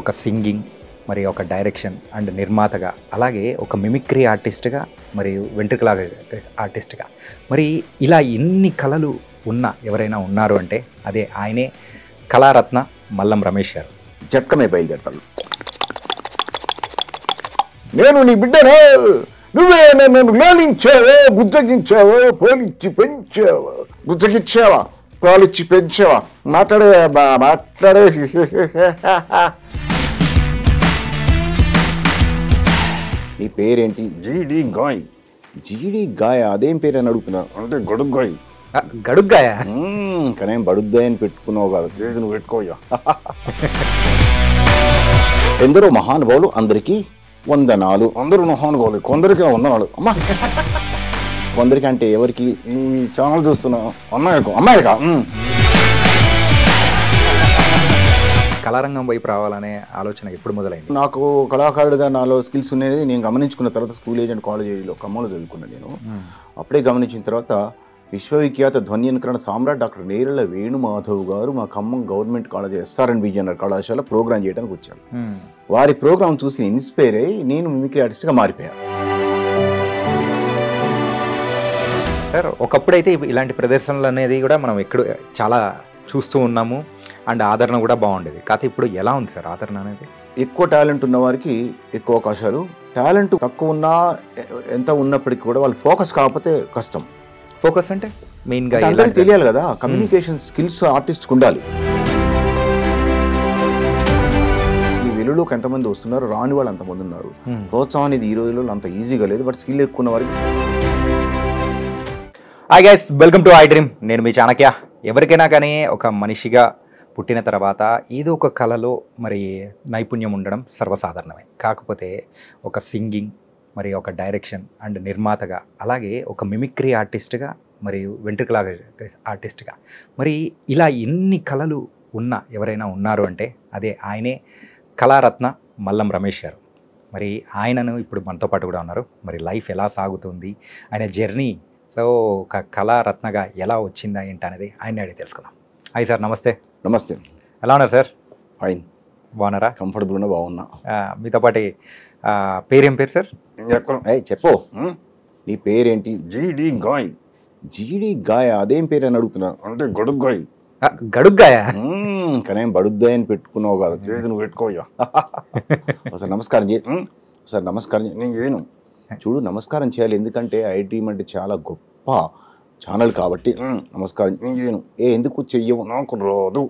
ఒక సింగింగ్, మరి ఒక డైరెక్షన్ అండ్ నిర్మాతగా, అలాగే ఒక మిమిక్రీ ఆర్టిస్ట్గా, మరియు వెంట్రుకల ఆర్టిస్ట్గా, మరి ఇలా ఎన్ని కళలు ఉన్న ఎవరైనా ఉన్నారు అంటే అదే ఆయనే కళారత్న మల్లం రమేష్ గారు. జట్కమే బయలుదేరతాను. నేను నీ బిడ్డను, నువ్వే నన్ను లాలించావా, బుజ్జగించావా, పాలిచ్చి పెంచావా, బుజ్జగించావా, పాలిచ్చి పెంచావా, మాట్లాడే నీ పేరేంటి? జీడి గాయ్. జీడి గాయ అదేం పేరు అని అడుగుతున్నా. అంటే గడుగ్గాయ్. గడుగ్గాయ కానీ బడుగ్గాయ అని పెట్టుకున్నావు కాదు, నువ్వు పెట్టుకోయ్యా. ఎందరో మహానుభావులు, అందరికీ వందనాలు. అందరూ మహానుభావులు, కొందరికి వందనాలు. అమ్మా కొందరికి అంటే ఎవరికి? ఈ ఛానల్ చూస్తున్నా అమ్మాయికా. కళారంగం వైపు రావాలనే ఆలోచన ఎప్పుడు మొదలైంది? నాకు కళాకారుడిగా నాలో స్కిల్స్ ఉన్నాయి నేను గమనించుకున్న తర్వాత స్కూల్ ఏజ్ అండ్ కాలేజ్ ఏజ్లో ఖమ్మంలో చదువుకున్నాను నేను. అప్పుడే గమనించిన తర్వాత విశ్వవిఖ్యాత ధ్వన్యంకరణ సామ్రాట్ డాక్టర్ నేరళ వేణుమాధవ్ గారు మా Khammam government college SRN Vijayanagar కళాశాల ప్రోగ్రామ్ చేయడానికి వచ్చారు. వారి ప్రోగ్రామ్ చూసి ఇన్స్పైర్ అయ్యి నేను మిమిక్రీ ఆర్టిస్ట్గా మారిపోయాను. సార్, ఒకప్పుడైతే ఇలాంటి ప్రదర్శనలు అనేది కూడా మనం ఎక్కడ చాలా చూస్తూ ఉన్నాము అండ్ ఆదరణ కూడా బాగుండేది. కాకపోతే ఇప్పుడు ఎలా ఉంది సార్ ఆదరణ అనేది? ఎక్కువ టాలెంట్ ఉన్న వారికి ఎక్కువ అవకాశాలు, టాలెంట్ తక్కువ ఉన్నా ఎంత ఉన్నప్పటికీ కూడా వాళ్ళు ఫోకస్ కాకపోతే కష్టం. ఫోకస్ అంటే మెయిన్గా అందరికీ తెలియాలి కదా, కమ్యూనికేషన్ స్కిల్స్ ఆర్టిస్ట్కి ఉండాలి. ఈ వెలుగులోకి ఎంతమంది వస్తున్నారు, రాని వాళ్ళు అంతమంది ఉన్నారు. ప్రోత్సాహం అనేది ఈ రోజుల్లో అంత ఈజీగా లేదు, బట్ స్కిల్ ఎక్కువ ఉన్న వారికి. Hi guys, welcome to I dream. నేను మీ చాణక్య. ఎవరికైనా కానీ ఒక మనిషిగా పుట్టిన తర్వాత ఏదో ఒక కళలో మరి నైపుణ్యం ఉండడం సర్వసాధారణమే. కాకపోతే ఒక సింగింగ్, మరి ఒక డైరెక్షన్ అండ్ నిర్మాతగా, అలాగే ఒక మిమిక్రీ ఆర్టిస్ట్గా, మరియు వెంట్రుకల ఆర్టిస్ట్గా, మరి ఇలా ఎన్ని కళలు ఉన్న ఎవరైనా ఉన్నారు అంటే అదే ఆయనే కళారత్న మల్లం రమేష్ గారు. మరి ఆయనను ఇప్పుడు మనతో పాటు కూడా ఉన్నారు. మరి లైఫ్ ఎలా సాగుతుంది, ఆయన జర్నీ, సో ఒక కళారత్నగా ఎలా వచ్చిందా ఏంటి అనేది ఆయన అడిగి తెలుసుకుందాం. హాయ్ సార్, నమస్తే. నమస్తే. ఎలా ఉన్నారు సార్? ఫైన్. బాగున్నారా? కంఫర్టబుల్గా బాగున్నా. మీతో పాటు పేరేం పేరు సార్? చెప్పు, నీ పేరేంటి? జీడి గాయ్. జీడి గాయ అదేం పేరు అని అడుగుతున్నా. అంటే గడుగ్గాయ్. గడుగ్గాయ కానీ బడుగ్గాయ అని పెట్టుకున్నావు కాదు, నువ్వు పెట్టుకోయ్యా. ఒకసారి నమస్కారం చేయి. ఒకసారి నమస్కారం చేయి. నేను చేయను. చూడు, నమస్కారం చేయాలి, ఎందుకంటే ఐ డ్రీమ్ అంటే చాలా గొప్ప ఛానల్ కాబట్టి నమస్కారం నేను చేయను. ఎందుకు చెయ్యవు? నాకు రాదు.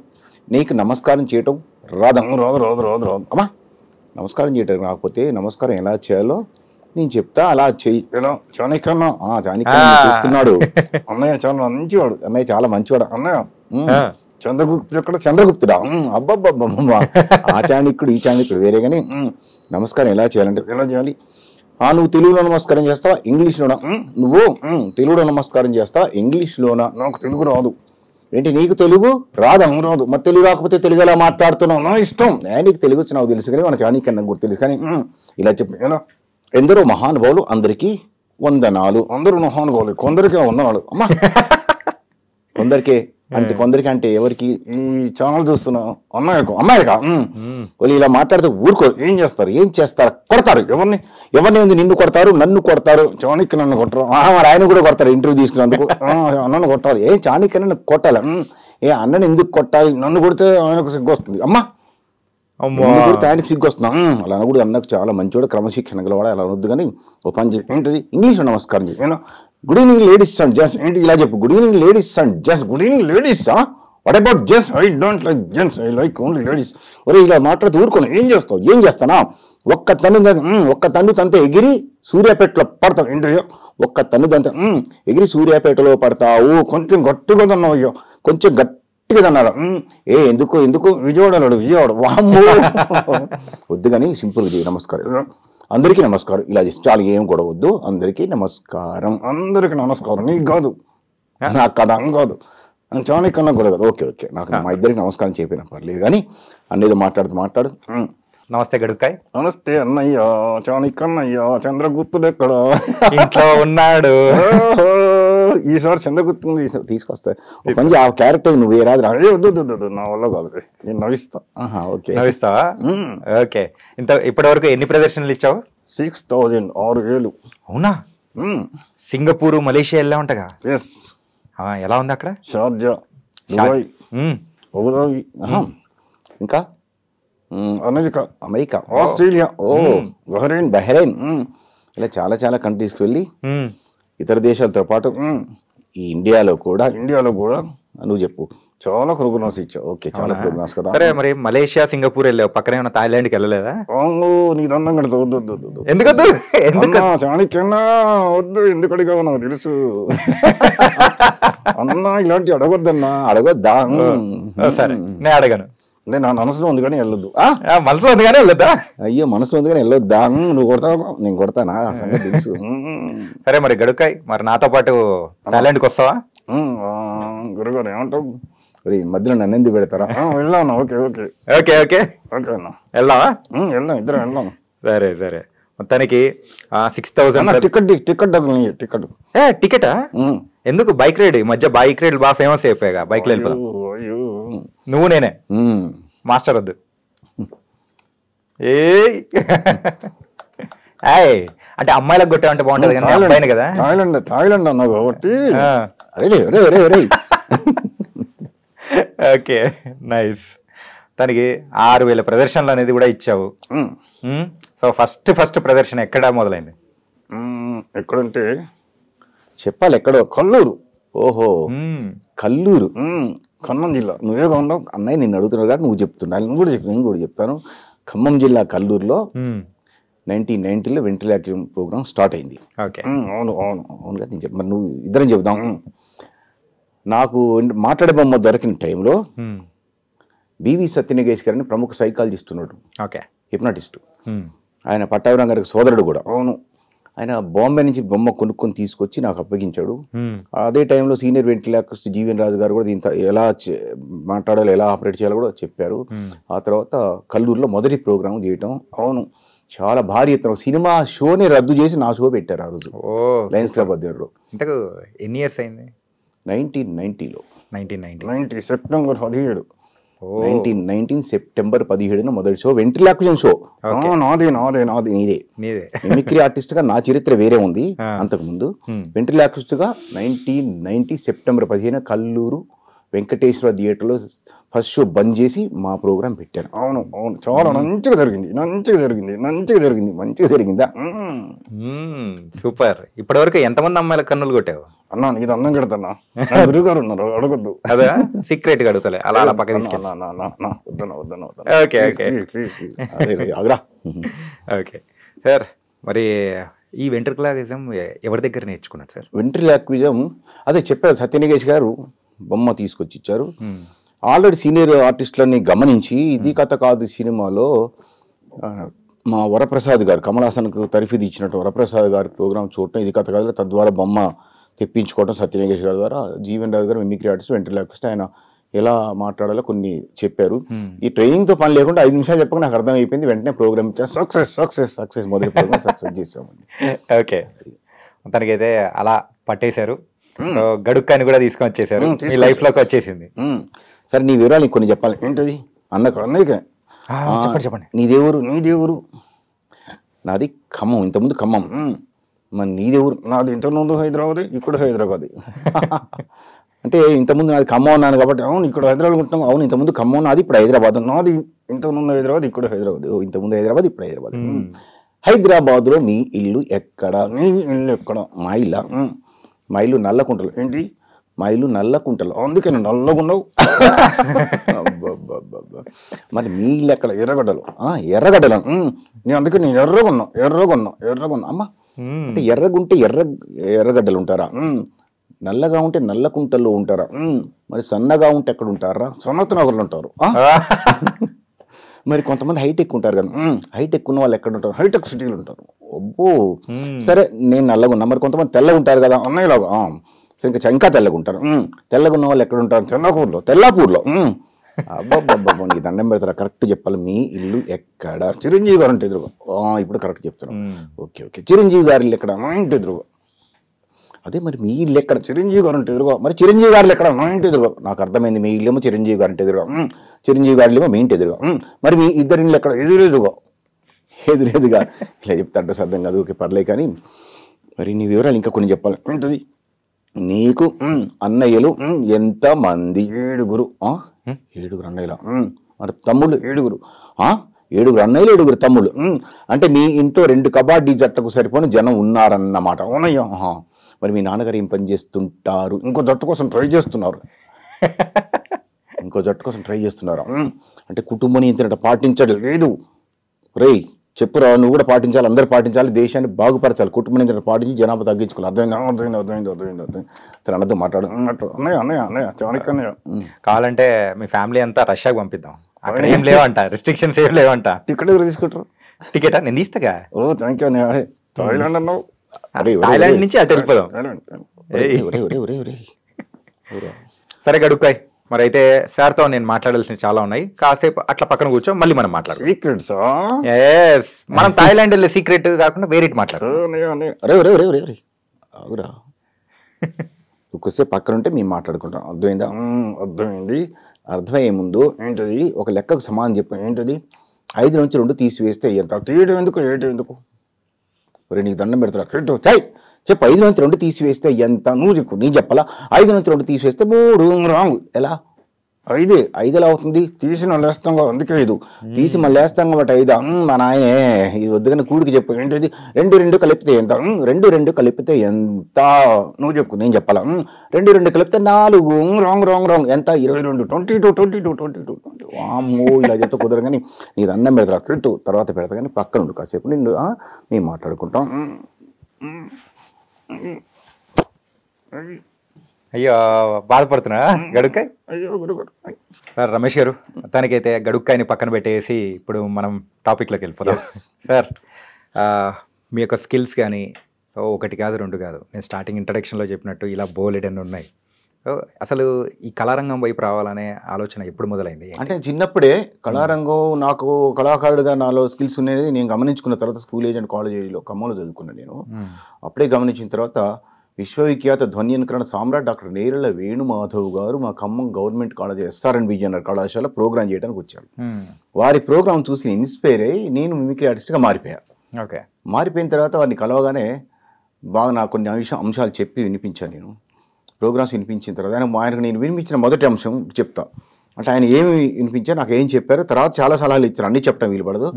నీకు నమస్కారం చేయటం రాదమ్మ. రాదు రాదు రాదు రాదు అమ్మా. నమస్కారం చేయటం రాకపోతే నమస్కారం ఎలా చేయాలో నేను చెప్తా, అలా చెయ్యి. చాణక్యన్నా చేస్తున్నాడు. అన్నయ్య చాలా మంచివాడు. అన్నయ్య చాలా మంచివాడు. అన్నయ్య చంద్రగుప్తుడు ఎక్కడ? చంద్రగుప్తుడా? అబ్బబ్బబ్బమ్మ. ఆ చాణక్యుడు ఈ చాణక్యుడు వేరే. కానీ నమస్కారం ఎలా చేయాలంటే ఎలా చేయాలి? నువ్వు తెలుగులో నమస్కారం చేస్తావా, ఇంగ్లీష్లోనా? నువ్వు తెలుగులో నమస్కారం చేస్తావా, ఇంగ్లీష్లోనా? నాకు తెలుగు రాదు. ఏంటి, నీకు తెలుగు రాదమ్మ? రాదు. మరి తెలుగు రాకపోతే తెలుగు ఎలా మాట్లాడుతున్నావు? నా ఇష్టం. నీకు తెలుగు వచ్చి నాకు తెలుసు కానీ మన చాణక్యన్న కూడా తెలుసు. కానీ ఇలా చెప్పు. ఎలా? ఎందరో మహానుభావులు, అందరికీ వందనాలు. అందరూ మహానుభావులు, కొందరికే వందనాలు. అమ్మా కొందరికే అంటే కొందరికి అంటే ఎవరికి? ఈ ఛానల్ చూస్తున్నా అమ్మాయికా. వాళ్ళు ఇలా మాట్లాడితే ఊరుకో. ఏం చేస్తారు? కొడతారు. ఎవరిని ఉంది? నిన్ను కొడతారు, నన్ను కొడతారు. చాణక్య నన్ను కొట్టరు. మరి ఆయన కూడా కొడతారు ఇంటర్వ్యూ తీసుకున్నందుకు. నన్ను కొట్టాలి. చాణక్య నన్ను కొట్టాలి. అన్నని ఎందుకు కొట్టాలి? నన్ను కొడితే ఆయనకు సిగ్గు వస్తుంది. అమ్మా కొడితే ఆయనకు సిగ్గు వస్తున్నా. అలా అనకూడదు. అన్నకు చాలా మంచివాడు, క్రమశిక్షణ గలవాడు. అలా అనొద్దు. కానీ ఓ పని చేయి. ఏంటిది? ఇంగ్లీష్లో నమస్కారం చేయి. Good evening ladies and gents. ఏంటి ఇలా చెప్పు? Good evening ladies and gents. Good evening ladies. What about gents? I don't like gents, I like only ladies. ఒరే ఇలా మాట్లాడుతూ ఊరుకోను. ఏం చేస్తానా? ఒక్క తన్ను తంతే ఎగిరి సూర్యాపేటలో పడతావు. ఏంటో ఒక్క తన్ను తంతే ఎగిరి సూర్యాపేటలో పడతావు. కొంచెం గట్టిగా తన్నావు. అయ్యో కొంచెం గట్టిగా తన్నారు. ఎందుకు? విజయవాడ. వామ్మో. వద్దు కానీ సింపుల్గా చేయి. నమస్కారం. అందరికీ నమస్కారం. ఇలా చేసి చాలు, ఏం కూడా వద్దు. అందరికీ నమస్కారం. అందరికీ నమస్కారం. నీకు కాదు, నాకు కదా కాదు, చాణక్యన్నా కూడా కాదు. ఓకే నాకు మా ఇద్దరికి నమస్కారం చెప్పినా పర్లేదు. కానీ అన్నేదో మాట్లాడు. నమస్తే గడుగ్గాయ్. నమస్తే అన్నయ్య. చాణక్యన్నయ్య చంద్రగుప్తుడు ఎక్కడ? ఇంట్లో ఉన్నాడు. ఈసారి చంద్రగుప్తుంది తీసుకొస్తా కొంచెం ఆ క్యారెక్టర్ నువ్వు ఏ రాదు అదే వద్దు నా వల్ల కాదు నేను నవ్విస్తా. ఓకే నవ్విస్తావా? ఓకే. ఇప్పటి వరకు ఎన్ని ప్రదర్శనలు ఇచ్చావు? 6,000 6,000. అవునా? సింగపూర్ మలేషియా వెళ్ళా ఉంటగా? ఎస్. ఎలా ఉంది అక్కడ? షార్జా, దుబాయ్, అబుదాబి, ఇంకా అమెరికా, ఆస్ట్రేలియా, బహ్రెయిన్ ఇలా చాలా చాలా కంట్రీస్కి వెళ్ళి ఇతర దేశాలతో పాటు ఈ ఇండియాలో కూడా నువ్వు చెప్పు చాలా ప్రోగ్రామ్స్ ఇచ్చావు. ఓకే, చాలా ప్రోగ్రామ్స్ కదా. సరే, మరి మలేషియా సింగపూర్ వెళ్ళావు, పక్కనే ఉన్న థాయిలాండ్కి వెళ్ళలేదా? నీ దండం కడతా. వద్దు ఎందుకద్దు? చాణక్యన్నా వద్దు, ఎందుకు అడిగావు నాకు తెలుసు అన్నా. ఇలాంటి అడగొద్దన్నా. అడగొద్దా? సరే, నేను అడగను. అంటే నా మనసులో ఉంది కానీ వెళ్ళొద్దు. మనసులో ఉంది కానీ వెళ్ళొద్దా? అయ్యో, మనసులో ఉంది కానీ వెళ్ళొద్దా? నువ్వు కొడతావు, నేను కొడతానా? సంగతి తెలుసు. సరే, మరి గడుకాయ్, మరి నాతో పాటు థాయిలాండ్కి వస్తావా? గురుగారు ఏమంటావు? మధ్యలో నన్ను ఎందుకు పెడతారా? వెళ్ళాను. Okay okay okay okay okay అన్న, వెళ్దామా? వెళ్దాం, ఇద్దరం వెళ్దాం. సరే సరే, మొత్తానికి 6,000 టికెట్. టికెటా? ఎందుకు? బైక్ రైడ్, ఈ మధ్య బైక్ రైడ్ బాగా ఫేమస్ అయిపోయాగా. బైక్ రైడ్ నువ్వు నేనే మాస్టర్ వద్దు. అంటే అమ్మాయిలకు కొట్టామంటే బాగుంటది కానీ అబ్బాయిని కదా. థాయిలాండ్ అన్నావు కాబట్టి. Okay, nice. తనకి 6,000 ప్రదర్శనలు అనేది కూడా ఇచ్చావు. సో ఫస్ట్ ప్రదర్శన ఎక్కడ మొదలైంది? ఎక్కడంటే చెప్పాలి, ఎక్కడో కల్లూరు. ఓహో, కల్లూరు, ఖమ్మం జిల్లా. నువ్వేగా ఉన్నావు అన్నయ్య, నిన్ను అడుగుతున్నావు కాబట్టి నువ్వు చెప్తున్నావు. నేను కూడా చెప్తాను. ఖమ్మం జిల్లా కల్లూరులో 1990లో వెంట్రిలాక్యూమ్ ప్రోగ్రామ్ స్టార్ట్ అయింది. అవునుగా నేను చెప్పి, మరి నువ్వు ఇద్దరం చెబుదాం. నాకు మాట్లాడే బొమ్మ దొరికిన టైంలో బివి సత్యనగేష్ గారిని ప్రముఖ సైకాలజిస్ట్ ఉన్నాడు, హిప్నాటిస్టు. ఆయన పట్టాభిరామ్ గారికి సోదరుడు కూడా. అవును, ఆయన బాంబే నుంచి బొమ్మ కొనుక్కొని తీసుకొచ్చి నాకు అప్పగించాడు. అదే టైంలో సీనియర్ వెంట్రిలాక్యూస్ట్ జీవన్ రాజు గారు కూడా దీంతో ఎలా మాట్లాడాలో, ఎలా ఆపరేట్ చేయాలో కూడా చెప్పారు. ఆ తర్వాత కల్లూరులో మొదటి ప్రోగ్రాం చేయటం. అవును, చాలా భారీ ఎత్తున సినిమా షోని రద్దు చేసి నా షో పెట్టారు ఆ రోజు లయన్స్ క్లబ్ అధ్యక్షుడు. ఇంతకు ఎన్ని ఇయర్స్ అయింది? 1990లో. 1990 సెప్టెంబర్ 17. 1919 సెప్టెంబర్ 17న మొదటి షో, వెంట్రిలాక్యూషన్ షో. నీదే. మిమిక్రీ ఆర్టిస్ట్ గా నా చరిత్ర వేరే ఉంది. అంతకు ముందు వెంట్రిలాక్యూస్ట్ గా 1990 సెప్టెంబర్ 15 కల్లూరు వెంకటేశ్వర థియేటర్లో ఫస్ట్ షో బంద్ చేసి మా ప్రోగ్రామ్ పెట్టాను. అవును అవును, చాలా మంచిగా జరిగిందా? సూపర్. ఇప్పటి వరకు ఎంతమంది అమ్మాయిల కన్నులు కొట్టావు? అన్నా, నీకు అన్నం కడతానా? గురుగారు ఉన్నారు, అడగొద్దు. అదే సీక్రెట్ గా అడుగుతలే, అలా అలా పక్క తీసుకెళ్ళి. ఓకే ఓకే ఓకే సార్, మరి ఈ వెంట్రిలాక్విజం ఎవరి దగ్గర నేర్చుకున్నారు సార్? వెంట్రిలాక్విజం అదే చెప్పారు, సత్యనగేష్ గారు బొమ్మ తీసుకొచ్చి ఇచ్చారు. ఆల్రెడీ సీనియర్ ఆర్టిస్టులని గమనించి ఇది కథ కాదు సినిమాలో మా వరప్రసాద్ గారు, కమల్ హాసన్కు తరఫీదు ఇచ్చినట్టు వరప్రసాద్ గారి ప్రోగ్రామ్ చూడటం, ఇది కథ కాదు, తద్వారా బొమ్మ తెప్పించుకోవటం సత్యనగేష్ గారి ద్వారా. జీవన్ రాజు గారు మిమిక్రీ ఆర్టిస్ట్, వెంట్రిలాక్విస్ట్, ఆయన ఎలా మాట్లాడాలో కొన్ని చెప్పారు. ఈ ట్రైనింగ్ తో పని లేకుండా 5 నిమిషాలు చెప్పక నాకు అర్థం అయిపోయింది. వెంటనే ప్రోగ్రామ్ ఇచ్చాను. సక్సెస్ మొదటి ప్రోగ్రామ్ సక్సెస్ చేసామండి. ఓకే, తనకైతే అలా పట్టేశారు. గడుక్కాని కూడా తీసుకొని వచ్చేసారు, మీ లైఫ్ లోకి వచ్చేసింది. సరే, నీ వివరాలు కొన్ని చెప్పాలి. ఏంటది? అన్నయ్యకే చెప్పండి. నీ దేవురు? నాది ఖమ్మం, ఇంతకుముందు ఖమ్మం. మరి నీ దేవురు? నాది ఇంతకుముందు హైదరాబాద్, ఇక్కడ హైదరాబాద్. అంటే ఇంతకుముందు నాది ఖమ్మం అన్నాను కాబట్టి అవును ఇక్కడ హైదరాబాద్ ఉంటున్నాం. అవును, ఇంతకుముందు ఖమ్మం నాది, ఇప్పుడు హైదరాబాద్. నాది ఇంతకుముందు హైదరాబాద్, ఇక్కడ హైదరాబాద్. ఇంతకుముందు హైదరాబాద్, ఇప్పుడు హైదరాబాద్. హైదరాబాద్ లో నీ ఇల్లు ఎక్కడ? నీ ఇల్లు ఎక్కడ? మా ఇల్లు నల్లకుంటలు. ఏంటి? మా ఇల్లు నల్లకుంటలు. అందుకే నల్లగున్నావు. మరి మీ ఇల్లు ఎక్కడ? ఎర్రగడ్డలు. ఎర్రగడ్డలు. అందుకే నేను ఎర్రగొన్నా. అమ్మా, అంటే ఎర్రగుంటే ఎర్రగడ్డలు ఉంటారా? నల్లగా ఉంటే నల్లకుంటల్లో ఉంటారా? మరి సన్నగా ఉంటే ఎక్కడ ఉంటారా? సన్నత నగర్లు ఉంటారు. మరి కొంతమంది హైటెక్ ఉంటారు కదా, హైటెక్ ఉన్న వాళ్ళు ఎక్కడ ఉంటారు? హైటెక్ సిటీలు ఉంటారు. అబ్బో, సరే నేను నల్లగా ఉన్నా. మరి కొంతమంది తెల్లగా ఉంటారు కదా అన్నయ్యలాగా, సరే ఇంకా తెల్లగా ఉంటారు. తెల్లగా ఉన్న వాళ్ళు ఎక్కడ ఉంటారు? తెల్లాపూర్లో. అబ్బాబ్బా, నీకు దండం పెడతారా? కరెక్ట్ చెప్పాలి. మీ ఇల్లు ఎక్కడ? చిరంజీవి గారు అంటే ఎదురుగా. ఇప్పుడు కరెక్ట్ చెప్తాను. ఓకే, చిరంజీవి గారి ఇల్లు ఎక్కడ? మా ఇంటి ఎదురుగా. అదే మరి మీ ఇల్లు ఎక్కడ? చిరంజీవి గారు అంటే ఎదురుగా. మరి చిరంజీవి గారు ఎక్కడ? మా ఇంటి ఎదురుగా. నాకు అర్థమైంది, మీ ఇల్లేమో చిరంజీవి గారి ఇంటి ఎదురుగా, చిరంజీవి గారిలేమో మీ ఇంటి ఎదురుగా. మరి మీ ఇద్దరి ఇల్లు ఎక్కడ? ఎదురెదుగా. ఎదురెదుగా ఇలా చెప్తాంటే అర్థం కాదు. ఓకే పర్లే. కానీ మరి నీ వివరాలు ఇంకా కొన్ని చెప్పాలి. ఏంటది? నీకు అన్నయ్యలు ఎంత మంది? 7 7 అన్నయ్యలు. మరి తమ్ముళ్ళు 7. 7 అన్నయ్యలు 7 తమ్ముళ్ళు. అంటే మీ ఇంట్లో 2 కబడ్డీ జట్టుకు సరిపోని జనం ఉన్నారన్నమాట. అవునయ్యా. మరి మీ నాన్నగారు ఏం పని చేస్తుంటారు? ఇంకో జట్టు కోసం ట్రై చేస్తున్నారు. అంటే కుటుంబ నియంత్రణ పాటించడం లేదు. రేయ్ చెప్పురా, నువ్వు కూడా పాటించాలి, అందరూ పాటించాలి, దేశాన్ని బాగుపరచాలి, కుటుంబ నియంత్రణ పాటించి జనాభా తగ్గించుకోవాలి. అర్థమైంది. సరే అన్నతో మాట్లాడు. అన్నయ్య కావాలంటే మీ ఫ్యామిలీ అంతా రష్యాకి పంపిద్దాం. అక్కడ ఏం లేవంట, రిస్ట్రిక్షన్స్ ఏం లేవంట. టికెట్ ఎవరు తీసుకుంటారు? టికెటా నేను తీస్తాగా. ఓ థ్యాంక్ యూ అన్నయ్య. థాయిలాండ్ అన్నావు. థాయిలాండ్ నుంచి అటు వెళ్ళిపోదాం. సరే గడుక్కాయ్, మరి అయితే సార్తో నేను మాట్లాడాల్సినవి చాలా ఉన్నాయి. కాసేపు అట్లా పక్కన కూర్చో, మళ్ళీ మనం మాట్లాడదాం. సీక్రెట్స్? మనం థాయిలాండ్ వెళ్ళే సీక్రెట్ కాకుండా వేరే మాట్లాడు. అవురా, కొద్దిసేపు పక్కన ఉంటే మేము మాట్లాడుకుంటాం. అర్థమైందా? అర్థమైంది. అర్థమయ్యే ముందు ఏంటది ఒక లెక్కకు సమానం చెప్పు. ఏంటది? 5 నుంచి 2 తీసివేస్తే ఎంత? తీయడం ఎందుకు, ఏటం ఎందుకు? ఒరే నీకు దండం పెడతారా? చెప్పు. 5 నుంచి 2 తీసివేస్తే ఎంత? నువ్వు చెప్పు. నీ చెప్పాలా? 5 నుంచి 2 తీసివేస్తే 3. రాంగ్. ఎలా? 5 ఎలా అవుతుంది? తీసి మళ్ళీ వేస్తాం, అందుకే 5. తీసి మళ్ళీ వేస్తాం కాబట్టి 5. మా నాయనే ఇది వద్దుగానే కూడికి చెప్పు. ఏంటిది? 2 కలిపితే ఎంత? 2 కలిపితే ఎంత? నువ్వు చెప్పు. నేను చెప్పాలా? 2 కలిపితే 4. రాంగ్. ఎంత? 22. 22. వామ్మో, ఇలా చెప్తే కుదరదు. కానీ నీది అన్నం పెడతా పెట్టు, తర్వాత పెడతా. కానీ పక్కన ఉండు కాసేపు. నిన్ను మేము మాట్లాడుకుంటాం. అయ్యో బాధపడుతున్నా గడుక్కాయ్. సార్ రమేష్ గారు, మొత్తానికైతే గడుక్కాయని పక్కన పెట్టేసి ఇప్పుడు మనం టాపిక్లోకి వెళ్ళిపోతాం. సార్ మీ యొక్క స్కిల్స్ కానీ 1 కాదు 2 కాదు, నేను స్టార్టింగ్ ఇంట్రడక్షన్లో చెప్పినట్టు ఇలా బోలెడన్ని ఉన్నాయి. అసలు ఈ కళారంగం వైపు రావాలనే ఆలోచన ఎప్పుడు మొదలైంది? అంటే చిన్నప్పుడే కళారంగం, నాకు కళాకారుడిగా నాలో స్కిల్స్ ఉన్నాయి నేను గమనించుకున్న తర్వాత స్కూల్ ఏజ్ అండ్ కాలేజ్ ఏజ్లో ఖమ్మంలో చదువుకున్నాను నేను. అప్పుడే గమనించిన తర్వాత విశ్వవిఖ్యాత ధ్వన్యనుకరణ సామ్రాట్ డాక్టర్ నేరెళ్ల వేణుమాధవ్ గారు మా Khammam government college SRN Vijayanagar కళాశాల ప్రోగ్రామ్ చేయడానికి వచ్చారు. వారి ప్రోగ్రామ్ చూసి ఇన్స్పైర్ అయ్యి నేను మిమిక్రీ ఆర్టిస్ట్గా మారిపోయాను. ఓకే. మారిపోయిన తర్వాత వారిని కలవగానే బాగా నాకు కొన్ని అంశాలు చెప్పి వినిపించాను. నేను ప్రోగ్రామ్స్ వినిపించిన తర్వాత ఆయనకు నేను వినిపించిన మొదటి అంశం చెప్తా. అంటే ఆయన ఏమి వినిపించారు, నాకు ఏం చెప్పారు, తర్వాత చాలా సలహాలు ఇచ్చారు. అన్ని చెప్పడం వీలు పడదు.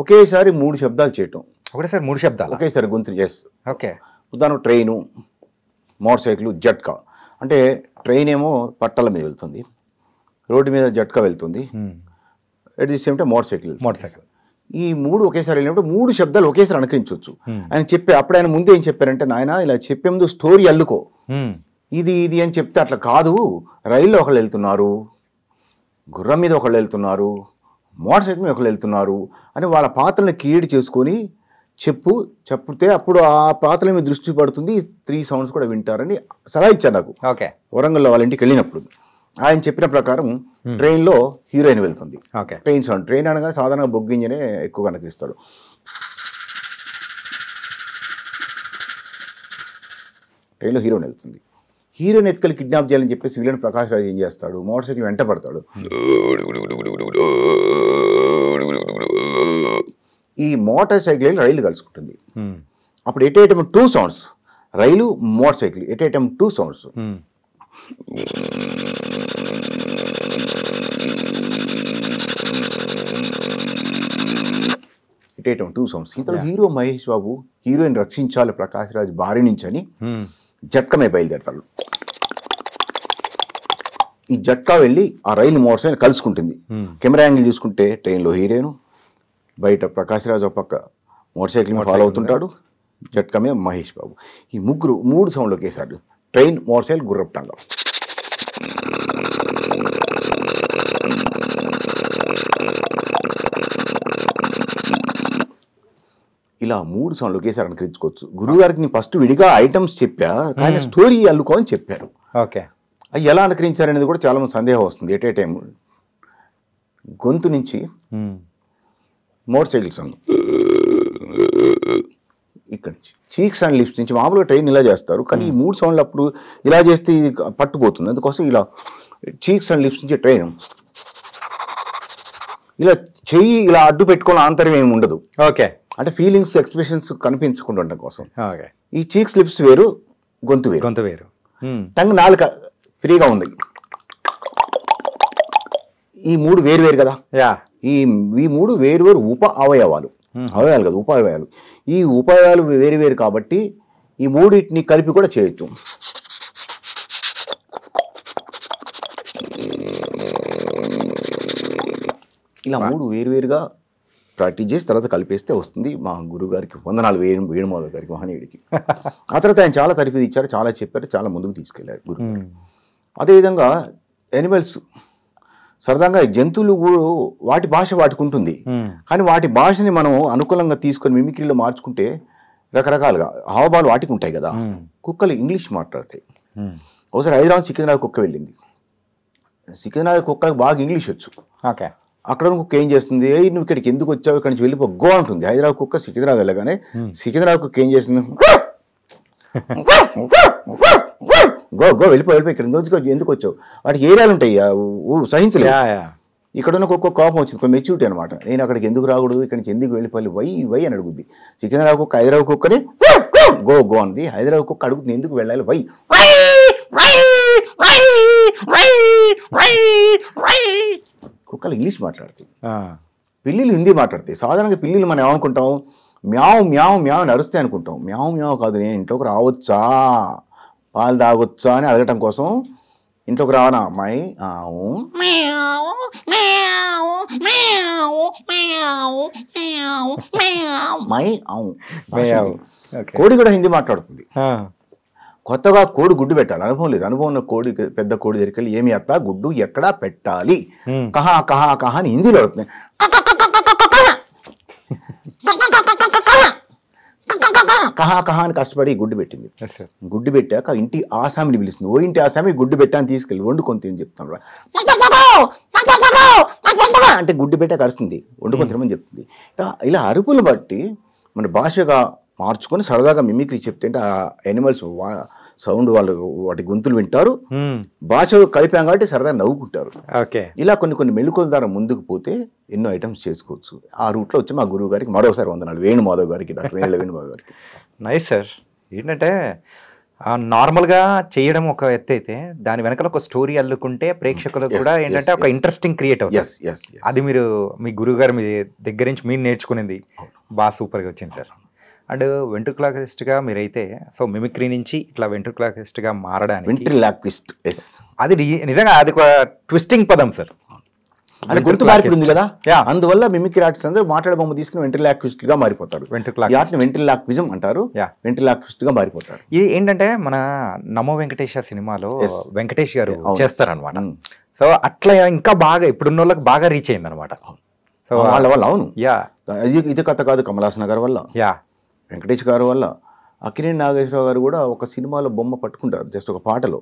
ఒకేసారి 3 శబ్దాలు చేయటం. ఒకటేసారి 3 శబ్దాలు ఒకేసారి గొంతు. ఎస్. ఓకే. ఉదాహరణ ట్రైను, మోటార్ సైకిల్, జట్కా. అంటే ట్రైన్ ఏమో పట్టాల మీద వెళ్తుంది, రోడ్డు మీద జట్కా వెళ్తుంది, at the same time motor cycle. ఈ 3 ఒకేసారి వెళ్ళినప్పుడు 3 శబ్దాలు ఒకేసారి అనుకరించవచ్చు. ఆయన అప్పుడు ఆయన ముందే ఏం చెప్పారంటే, నాయన ఇలా చెప్పే ముందు స్టోరీ అల్లుకో, ఇది అని చెప్తే అట్లా కాదు. రైల్లో ఒకళ్ళు వెళ్తున్నారు, గుర్రం మీద ఒకళ్ళు వెళ్తున్నారు, మోటార్ సైకిల్ మీద ఒకళ్ళు వెళ్తున్నారు అని వాళ్ళ పాత్రలను క్రియేట్ చేసుకొని చెప్తే అప్పుడు ఆ పాత్రల మీద దృష్టి పడుతుంది, 3 సౌండ్స్ కూడా వింటారని సలహా ఇచ్చారు నాకు. ఓకే. వరంగల్లో వాళ్ళ ఇంటికి వెళ్ళినప్పుడు ఆయన చెప్పిన ప్రకారం ట్రైన్లో హీరోయిన్ వెళ్తుంది. Train sound. ట్రైన్ అనగా సాధారణంగా బొగ్గింజనే ఎక్కువగా కనిపిస్తాడు. ట్రైన్లో హీరోయిన్ వెళ్తుంది. హీరోయిన్ ఎత్తుకలు కిడ్నాప్ చేయాలని చెప్పేసి విలన్ ప్రకాష్ రాజ్ ఏం చేస్తాడు, మోటార్ సైకిల్ వెంట పడతాడు. ఈ మోటార్ సైకిల్ రైలు కలుసుకుంటుంది. అప్పుడు at item 2 sounds, rail motor cycle at item 2 sounds. At item 2 sounds. ఇంతలో హీరో మహేష్ బాబు హీరోయిన్ రక్షించాలి ప్రకాష్ రాజ్ భార్య నుంచి అని జట్కమే బయలుదేరతాడు. ఈ జట్కా వెళ్ళి ఆ రైలు మోటార్ సైకిల్ కలుసుకుంటుంది. కెమెరా యాంగిల్ చూసుకుంటే ట్రైన్లో హీరోయిన్, బయట ప్రకాష్ రాజ్ ఒక పక్క motor cycle follow అవుతుంటాడు, జట్కమే Mahesh Babu. ఈ 3 సౌండ్లు ఒకేసారి. ట్రైన్, మోటార్ సైకిల్, గుర్రపు టాంగా. ఇలా 3 సౌండ్లు ఒకేసారి అనుకరించుకోవచ్చు. గురువు గారికి నేను ఫస్ట్ విడిగా ఐటమ్స్ చెప్పా, కానీ స్టోరీ అల్లుకో అని చెప్పారు. ఓకే. అవి ఎలా అనుకరించారనేది కూడా చాలా మంది సందేహం వస్తుంది. ఎట్ ఏ టైం గొంతు నుంచి మోటార్ సైకిల్ సాంగ్, ఇక్కడ నుంచి చీక్స్ అండ్ లిప్స్ నుంచి మామూలుగా ట్రైన్ ఇలా చేస్తారు, కానీ ఈ 3 సౌండ్లు అప్పుడు ఇలా చేస్తే ఇది పట్టుపోతుంది. అందుకోసం ఇలా చీక్స్ అండ్ లిప్స్ నుంచి ట్రైన్ ఇలా చెయ్యి ఇలా అడ్డు పెట్టుకోవడం ఆంతర్యం ఏమి ఉండదు. ఓకే, అంటే ఫీలింగ్స్ ఎక్స్ప్రెషన్స్ కనిపించకుండా ఉండడం కోసం. ఓకే, ఈ చీక్స్ లిప్స్ వేరు, గొంతు వేరు. గొంతు వేరు. టంగ్ నాలుక ఫ్రీగా ఉంది. ఈ 3 వేరు కదా. ఈ 3 వేరు ఉప అవయవాలు, అవయవాలు కదా ఉప అవయవాలు. ఈ ఉప అవయవాలు వేరు కాబట్టి ఈ 3 కలిపి కూడా చేయొచ్చు. ఇలా 3 వేరుగా ప్రాక్టీస్ చేసి తర్వాత కలిపేస్తే వస్తుంది. మా గురువు గారికి వందనాలు, వేణుమాధవ్ గారికి, మహనీయుడికి. ఆ తర్వాత ఆయన చాలా తరఫీదు ఇచ్చారు, చాలా చెప్పారు, చాలా ముందుకు తీసుకెళ్లారు గురువు. అదేవిధంగా యానిమల్స్ సరదాగా జంతువులు కూడా వాటి భాష వాటికి ఉంటుంది, కానీ వాటి భాషని మనం అనుకూలంగా తీసుకొని మిమిక్రీలో మార్చుకుంటే రకరకాలుగా హావభావాలు వాటికి ఉంటాయి కదా. కుక్కలు ఇంగ్లీష్ మాట్లాడతాయి. ఒకసారి హైదరాబాద్ సికింద్రాబాద్ కుక్క వెళ్ళింది. సికింద్రాబాద్ కుక్కలకు బాగా ఇంగ్లీష్ వచ్చు. ఓకే, అక్కడ కుక్క ఏం చేస్తుంది, నువ్వు ఇక్కడికి ఎందుకు వచ్చావు, ఇక్కడి నుంచి వెళ్ళిపో గో అంటుంది. హైదరాబాద్ కుక్క సికింద్రాబాద్ వెళ్ళగానే సికింద్రాబాద్ కుక్క ఏం చేస్తుంది, గో గో వెళ్ళిపో ఇక్కడ ఎందుకు వచ్చావు. వాటికి ఏరియాలు ఉంటాయి, సహించలేదు. ఇక్కడ ఉన్న కుక్క కోపం వచ్చింది, కొంచెం మెచ్యూరిటీ అనమాట. నేను అక్కడికి ఎందుకు రాకూడదు, ఇక్కడి నుంచి ఎందుకు వెళ్ళిపోవాలి, వై అని అడుగుద్ది. సికింద్రాబాద్ కుక్క హైదరాబాద్ కుక్కని గో గో అంది. హైదరాబాద్ కుక్క అడుగుతుంది ఎందుకు వెళ్ళాలి, వై. కుక్కలు ఇంగ్లీష్ మాట్లాడతాయి, పిల్లిలు హిందీ మాట్లాడతాయి. సాధారణంగా పిల్లిలు మనం ఏమనుకుంటాం, మ్యావ్ మ్యావ్ మ్యావ్ అని అరుస్తాయి అనుకుంటాం. మ్యావ్ మ్యావ్ కాదు, నేను ఇంట్లోకి రావచ్చా, పాలు తాగొచ్చా అని అడగటం కోసం ఇంట్లోకి రావనా అమ్మాయి, కోడి కూడా హిందీ మాట్లాడుతుంది. కొత్తగా కోడి గుడ్డు పెట్టాలి, అనుభవం లేదు. అనుభవం ఉన్న కోడి, పెద్ద కోడి దగ్గరికి వెళ్ళి ఏమి అత్త గుడ్డు ఎక్కడా పెట్టాలి, కహా కహా కహా అని హిందీలో అడుగుతుంది. కహా కహా అని కష్టపడి గుడ్డు పెట్టింది. గుడ్డు పెట్టాక ఇంటి ఆసామిని పిలుస్తుంది. ఓ ఇంటి ఆసామి గుడ్డు పెట్టాను తీసుకెళ్ళి వండుకొని తిని చెప్తాను. అంటే గుడ్డు పెట్టాక అరుస్తుంది, వండుకొని తినమని చెప్తుంది. ఇలా అరుపులు బట్టి మన భాషగా మార్చుకొని సరదాగా మిమిక్రీ చెప్తే ఆ యానిమల్స్ సౌండ్ వాళ్ళు వాటి గొంతులు వింటారు, భాష కలిపాం కాబట్టి సరదా నవ్వుకుంటారు. ఇలా కొన్ని మెళుకుల ద్వారా ముందుకు పోతే ఎన్నో ఐటమ్స్ చేసుకోవచ్చు. ఆ రూట్లో వచ్చి మా గురువు గారికి మరోసారి వందనాలు, వేణుమాధవ్ గారికి, డాక్టర్ వేణుమాధవ్ గారికి. Nice sir. ఏంటంటే నార్మల్గా చేయడం ఒక ఎత్తు అయితే దాని వెనకాల ఒక స్టోరీ అల్లుకుంటే ప్రేక్షకులకు కూడా ఏంటంటే ఒక ఇంట్రెస్టింగ్ క్రియేట్ అవుతుంది. అది మీరు మీ గురువు గారు మీ దగ్గర నుంచి మీరు నేర్చుకునేది బాగా సూపర్గా వచ్చింది సార్. అండ్ వెంట్రులాక్విస్ట్గా మీరైతే సో మిమిక్రీ నుంచి ఇట్లా వెంట్రులాక్విస్ట్గా మారడానికి అది నిజంగా అది ఒక ట్విస్టింగ్ పదం సార్. అంటే గొంతు మారిపోయింది కదా, అందువల్ల మిమిక్రీ ఆర్టిస్ట్ అందరూ మాట్లాడే బొమ్మ తీసుకుని వెంట్రిలాక్విస్ట్ గా మారిపోతారు. వెంట్రిలాక్విజం అంటారు, వెంట్రిలాక్విస్ట్ గా మారిపోతారు. ఇది ఏంటంటే మన నమో వెంకటేశ సినిమాలో వెంకటేష్ గారు చేస్తారనమాట. సో అట్లా ఇంకా బాగా ఇప్పుడున్న వాళ్ళకి బాగా రీచ్ అయింది అనమాట. సో వాళ్ళ వల్ల అవును, ఇది కథ కాదు కమల్ హాసన్ గారి వల్ల, వెంకటేష్ గారి వల్ల. అక్కినేని నాగేశ్వరరావు గారు కూడా ఒక సినిమాలో బొమ్మ పట్టుకుంటారు, జస్ట్ ఒక పాటలో.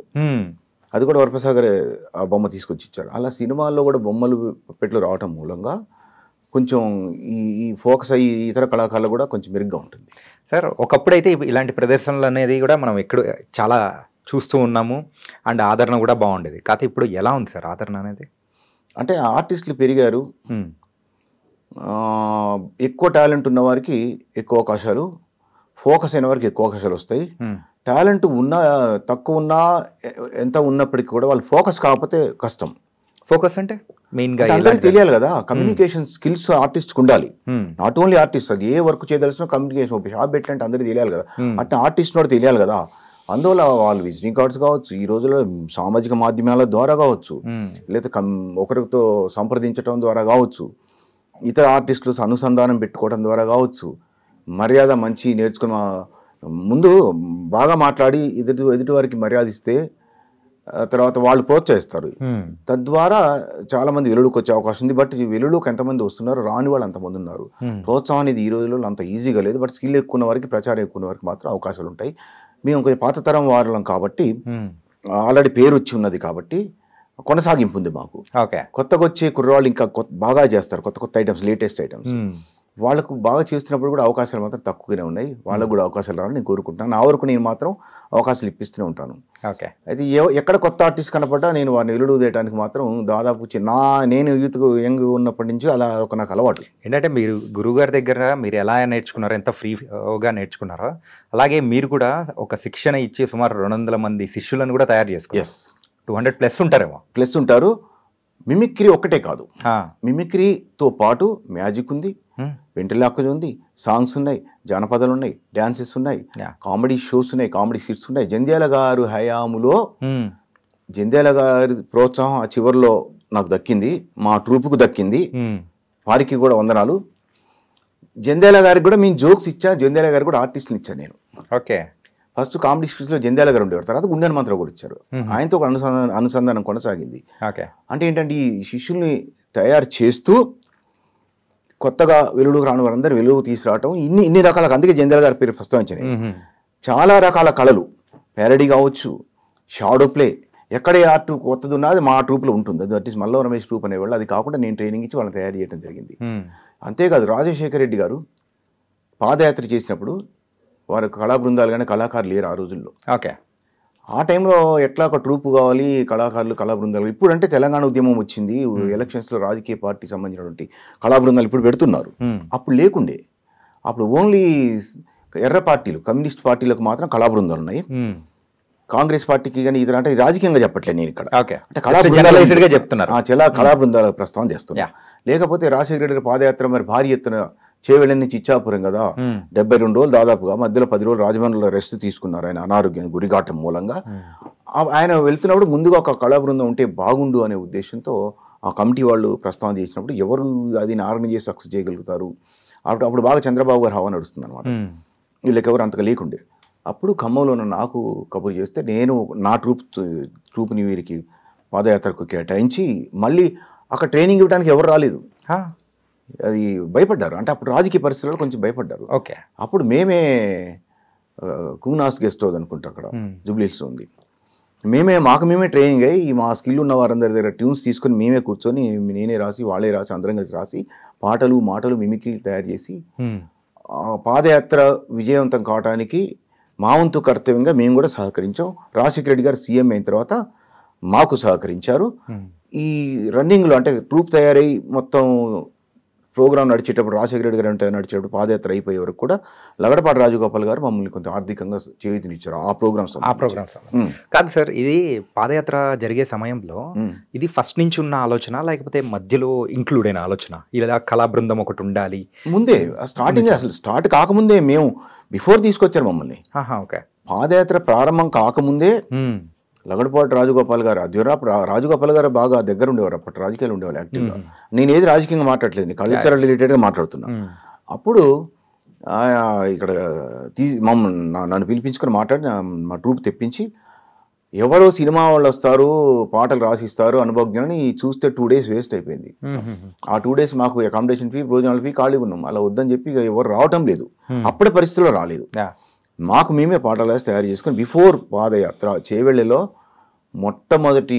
అది కూడా వరప్రసాద్ గారు ఆ బొమ్మ తీసుకొచ్చి ఇచ్చారు. అలా సినిమాల్లో కూడా బొమ్మలు పెట్లు రావటం మూలంగా కొంచెం ఈ ఫోకస్ అయ్యి ఇతర కళాకారులు కూడా కొంచెం మెరుగ్గా ఉంటుంది సార్. ఒకప్పుడైతే ఇలాంటి ప్రదర్శనలు అనేది కూడా మనం ఎక్కడ చాలా చూస్తూ ఉన్నాము, అండ్ ఆదరణ కూడా బాగుండేది. కాకపోతే ఇప్పుడు ఎలా ఉంది సార్ ఆదరణ అనేది? అంటే ఆర్టిస్టులు పెరిగారు, ఎక్కువ టాలెంట్ ఉన్న వారికి ఎక్కువ అవకాశాలు, ఫోకస్ అయిన వారికి ఎక్కువ అవకాశాలు వస్తాయి. టాలెంట్ ఉన్నా తక్కువ ఉన్నా ఎంత ఉన్నప్పటికీ కూడా వాళ్ళు ఫోకస్ కాకపోతే కష్టం. ఫోకస్ అంటే మెయిన్గా అందరికీ తెలియాలి కదా, కమ్యూనికేషన్ స్కిల్స్ ఆర్టిస్ట్కి ఉండాలి. నాట్ ఓన్లీ ఆర్టిస్ట్, అది ఏ వర్క్ చేయదలసిన కమ్యూనికేషన్ షాప్ పెట్టాలంటే అందరికీ తెలియాలి కదా, అంటే ఆర్టిస్ట్ కూడా తెలియాలి కదా. అందువల్ల వాళ్ళు విజిటింగ్ కార్డ్స్ కావచ్చు, ఈ రోజుల్లో సామాజిక మాధ్యమాల ద్వారా కావచ్చు, లేదా ఒకరితో సంప్రదించడం ద్వారా కావచ్చు, ఇతర ఆర్టిస్టులు అనుసంధానం పెట్టుకోవడం ద్వారా కావచ్చు, మర్యాద మంచి నేర్చుకున్న ముందు బాగా మాట్లాడి ఎదుటి వారికి మర్యాద ఇస్తే తర్వాత వాళ్ళు ప్రోత్సహిస్తారు. తద్వారా చాలా మంది వెలుగులోకి వచ్చే అవకాశం ఉంది. బట్ వెలుగులోకి ఎంతమంది వస్తున్నారు, రాని వాళ్ళు అంతమంది ఉన్నారు. ప్రోత్సాహం అనేది ఈ రోజుల్లో అంత ఈజీగా లేదు. బట్ స్కిల్ ఎక్కువ ఉన్న వారికి, ప్రచారం ఎక్కువ ఉన్న వారికి మాత్రం అవకాశాలు ఉంటాయి. మేము కొంచెం పాత తరం వాళ్ళం కాబట్టి, ఆల్రెడీ పేరు వచ్చి ఉన్నది కాబట్టి కొనసాగింపు ఉంది మాకు. కొత్తగా వచ్చే కుర్రవాళ్ళు ఇంకా బాగా చేస్తారు, కొత్త ఐటమ్స్, లేటెస్ట్ ఐటమ్స్. వాళ్ళకు బాగా చేస్తున్నప్పుడు కూడా అవకాశాలు మాత్రం తక్కువగానే ఉన్నాయి. వాళ్ళకు కూడా అవకాశాలు రావాలని నేను కోరుకుంటున్నాను. నా వరకు నేను మాత్రం అవకాశాలు ఇప్పిస్తూనే ఉంటాను. ఓకే. అయితే ఎక్కడ కొత్త ఆర్టిస్ట్ కనపడ్డా నేను వారిని వెలుడు తీయడానికి మాత్రం దాదాపు నేను యూత్కు యంగ్ ఉన్నప్పటి నుంచి అలా ఒక నాకు అలవాటు. ఏంటంటే మీరు గురువుగారి దగ్గర మీరు ఎలా నేర్చుకున్నారో, ఎంత ఫ్రీగా నేర్చుకున్నారో, అలాగే మీరు కూడా ఒక శిక్షణ ఇచ్చి సుమారు 200 మంది శిష్యులను కూడా తయారు చేసుకున్నారు. 200+ ఉంటారేమో. ప్లస్ ఉంటారు. మిమిక్రీ ఒక్కటే కాదు, మిమిక్రీతో పాటు మ్యాజిక్ ఉంది, వెంట్రిలాక్వేజ్ ఉంది, సాంగ్స్ ఉన్నాయి, జానపదాలు ఉన్నాయి, డాన్సెస్ ఉన్నాయి, కామెడీ షోస్ ఉన్నాయి, కామెడీ స్కిట్స్ ఉన్నాయి. జంధ్యాల గారు హయాములో జంధ్యాల గారి ప్రోత్సాహం ఆ చివరిలో నాకు దక్కింది, మా ట్రూపుకు దక్కింది. వారికి కూడా వందనాలు. జంధ్యాల గారికి కూడా మేము జోక్స్ ఇచ్చా, జంధ్యాల గారికి కూడా ఆర్టిస్టులు ఇచ్చాను నేను. ఓకే. ఫస్ట్ కామెడీ స్కిట్స్లో జంధ్యాల గారు ఉండేవారు, తర్వాత గుండె హనుమంతరావు కూడా ఇచ్చారు. ఆయనతో ఒక అనుసంధానం కొనసాగింది. అంటే ఏంటంటే ఈ శిష్యుల్ని తయారు చేస్తూ కొత్తగా వెలుగుకు రాని వారందరూ వెలుగు తీసుకురావటం, ఇన్ని రకాల, అందుకే జంధ్యాల గారి పేరు ప్రస్తావించాను. చాలా రకాల కళలు, ప్యారడీ కావచ్చు, షాడో ప్లే, ఎక్కడ ఆర్ట్ కొత్తది ఉన్నది మా ట్రూప్లో ఉంటుంది. అది అట్లీస్ట్ మల్ల రమేష్ ట్రూప్ అనేవాళ్ళు. అది కాకుండా నేను ట్రైనింగ్ ఇచ్చి వాళ్ళని తయారు చేయడం జరిగింది. అంతేకాదు రాజశేఖర రెడ్డి గారు పాదయాత్ర చేసినప్పుడు వారి కళా బృందాలు కానీ కళాకారులు లేరు ఆ రోజుల్లో. ఓకే. ఆ టైంలో ఎట్లా ఒక ట్రూప్ కావాలి, కళాకారులు, కళా బృందాలు. ఇప్పుడు అంటే తెలంగాణ ఉద్యమం వచ్చింది, ఎలక్షన్స్లో రాజకీయ పార్టీకి సంబంధించినటువంటి కళా బృందాలు ఇప్పుడు పెడుతున్నారు. అప్పుడు లేకుండే. అప్పుడు ఓన్లీ ఎర్ర పార్టీలు, కమ్యూనిస్ట్ పార్టీలకు మాత్రం కళా బృందాలు ఉన్నాయి. కాంగ్రెస్ పార్టీకి కానీ ఇతర, అంటే రాజకీయంగా చెప్పట్లేదు నేను ఇక్కడ, అంటే కళా బృందాల ప్రస్తావన చేస్తున్నా. లేకపోతే రాజశేఖర రెడ్డి పాదయాత్ర మరి భారీ ఎత్తున చేవెళ్ళ నుంచి ఇచ్చాపురం కదా, 72 రోజులు దాదాపుగా, మధ్యలో 10 రోజులు రాజమండ్రిలో రెస్ట్ తీసుకున్నారు ఆయన అనారోగ్యం గురిగాటం మూలంగా. ఆయన వెళ్తున్నప్పుడు ముందుగా ఒక కళా బృందం ఉంటే బాగుండు అనే ఉద్దేశంతో ఆ కమిటీ వాళ్ళు ప్రస్తావన చేసినప్పుడు ఎవరు అది ఆర్గనైజ్ చేసి సక్సెస్ చేయగలుగుతారు. అప్పుడు బాగా చంద్రబాబు గారు హవా నడుస్తుంది అనమాట. వీళ్ళకి ఎవరు అంతగా లేకుండే. అప్పుడు ఖమ్మంలో నాకు కబురు చేస్తే నేను నా ట్రూప్ని వీరికి పాదయాత్రకు కేటాయించి మళ్ళీ అక్కడ ట్రైనింగ్ ఇవ్వడానికి ఎవరు రాలేదు. అది భయపడ్డారు, అంటే అప్పుడు రాజకీయ పరిస్థితుల్లో కొంచెం భయపడ్డారు. ఓకే. అప్పుడు మేమే కూనాస్ గెస్ట్ హౌస్ అనుకుంటా అక్కడ జూబ్లీహిల్స్లో ఉంది, మాకు మేమే ట్రైనింగ్ అయ్యి మా స్కిల్ ఉన్న వారందరి దగ్గర ట్యూన్స్ తీసుకొని మేమే కూర్చొని నేనే రాసి వాళ్ళే రాసి అందరం కలిసి రాసి మాటలు మిమిక్రీలు తయారు చేసి పాదయాత్ర విజయవంతం కావడానికి మా వంతు కర్తవ్యంగా మేము కూడా సహకరించాం. రాజశేఖర రెడ్డి గారు సీఎం అయిన తర్వాత మాకు సహకరించారు. ఈ రన్నింగ్లో అంటే ట్రూప్ తయారై మొత్తం ప్రోగ్రామ్ నడిచేటప్పుడు, రాజశేఖర రెడ్డి గారు నడిచేటప్పుడు, పాదయాత్ర అయిపోయే వరకు కూడా లగడపాటి రాజగోపాల్ గారు మమ్మల్ని కొంచెం ఆర్థికంగా చేయూతనిచ్చారు ఆ ప్రోగ్రామ్స్. కాదు సార్, ఇది పాదయాత్ర జరిగే సమయంలో ఇది ఫస్ట్ నుంచి ఉన్న ఆలోచన లేకపోతే మధ్యలో ఇంక్లూడ్ అయిన ఆలోచన? ఇలా కళా బృందం ఒకటి ఉండాలి ముందే స్టార్టింగ్, అసలు స్టార్ట్ కాకముందే మేము బిఫోర్ తీసుకొచ్చారు మమ్మల్ని. ఓకే. పాదయాత్ర ప్రారంభం కాకముందే లగడపాటి రాజగోపాల్ గారు రాజగోపాల్ గారు బాగా దగ్గర ఉండేవారు, అప్పటి రాజకీయాలు ఉండేవాళ్ళు యాక్టివ్గా. నేను ఏది రాజకీయంగా మాట్లాడలేదు, కల్చరల్ రిలేటెడ్గా మాట్లాడుతున్నా. అప్పుడు ఇక్కడ నన్ను పిలిపించుకొని మాట్లాడి మా ట్రూప్ తెప్పించి, ఎవరో సినిమా వాళ్ళు వస్తారు, పాటలు రాసిస్తారు, అనుభవజ్ఞాని చూస్తే 2 days వేస్ట్ అయిపోయింది. ఆ 2 days మాకు అకామిడేషన్ ఫీ, భోజనాల ఫీ ఖాళీగా ఉన్నాం. అలా వద్దని చెప్పి ఎవరు రావటం లేదు, అప్పటి పరిస్థితుల్లో రాలేదు. మాకు మేమే పాటలు వేసి తయారు చేసుకొని బిఫోర్ పాదయాత్ర చేవెళ్ళలో మొట్టమొదటి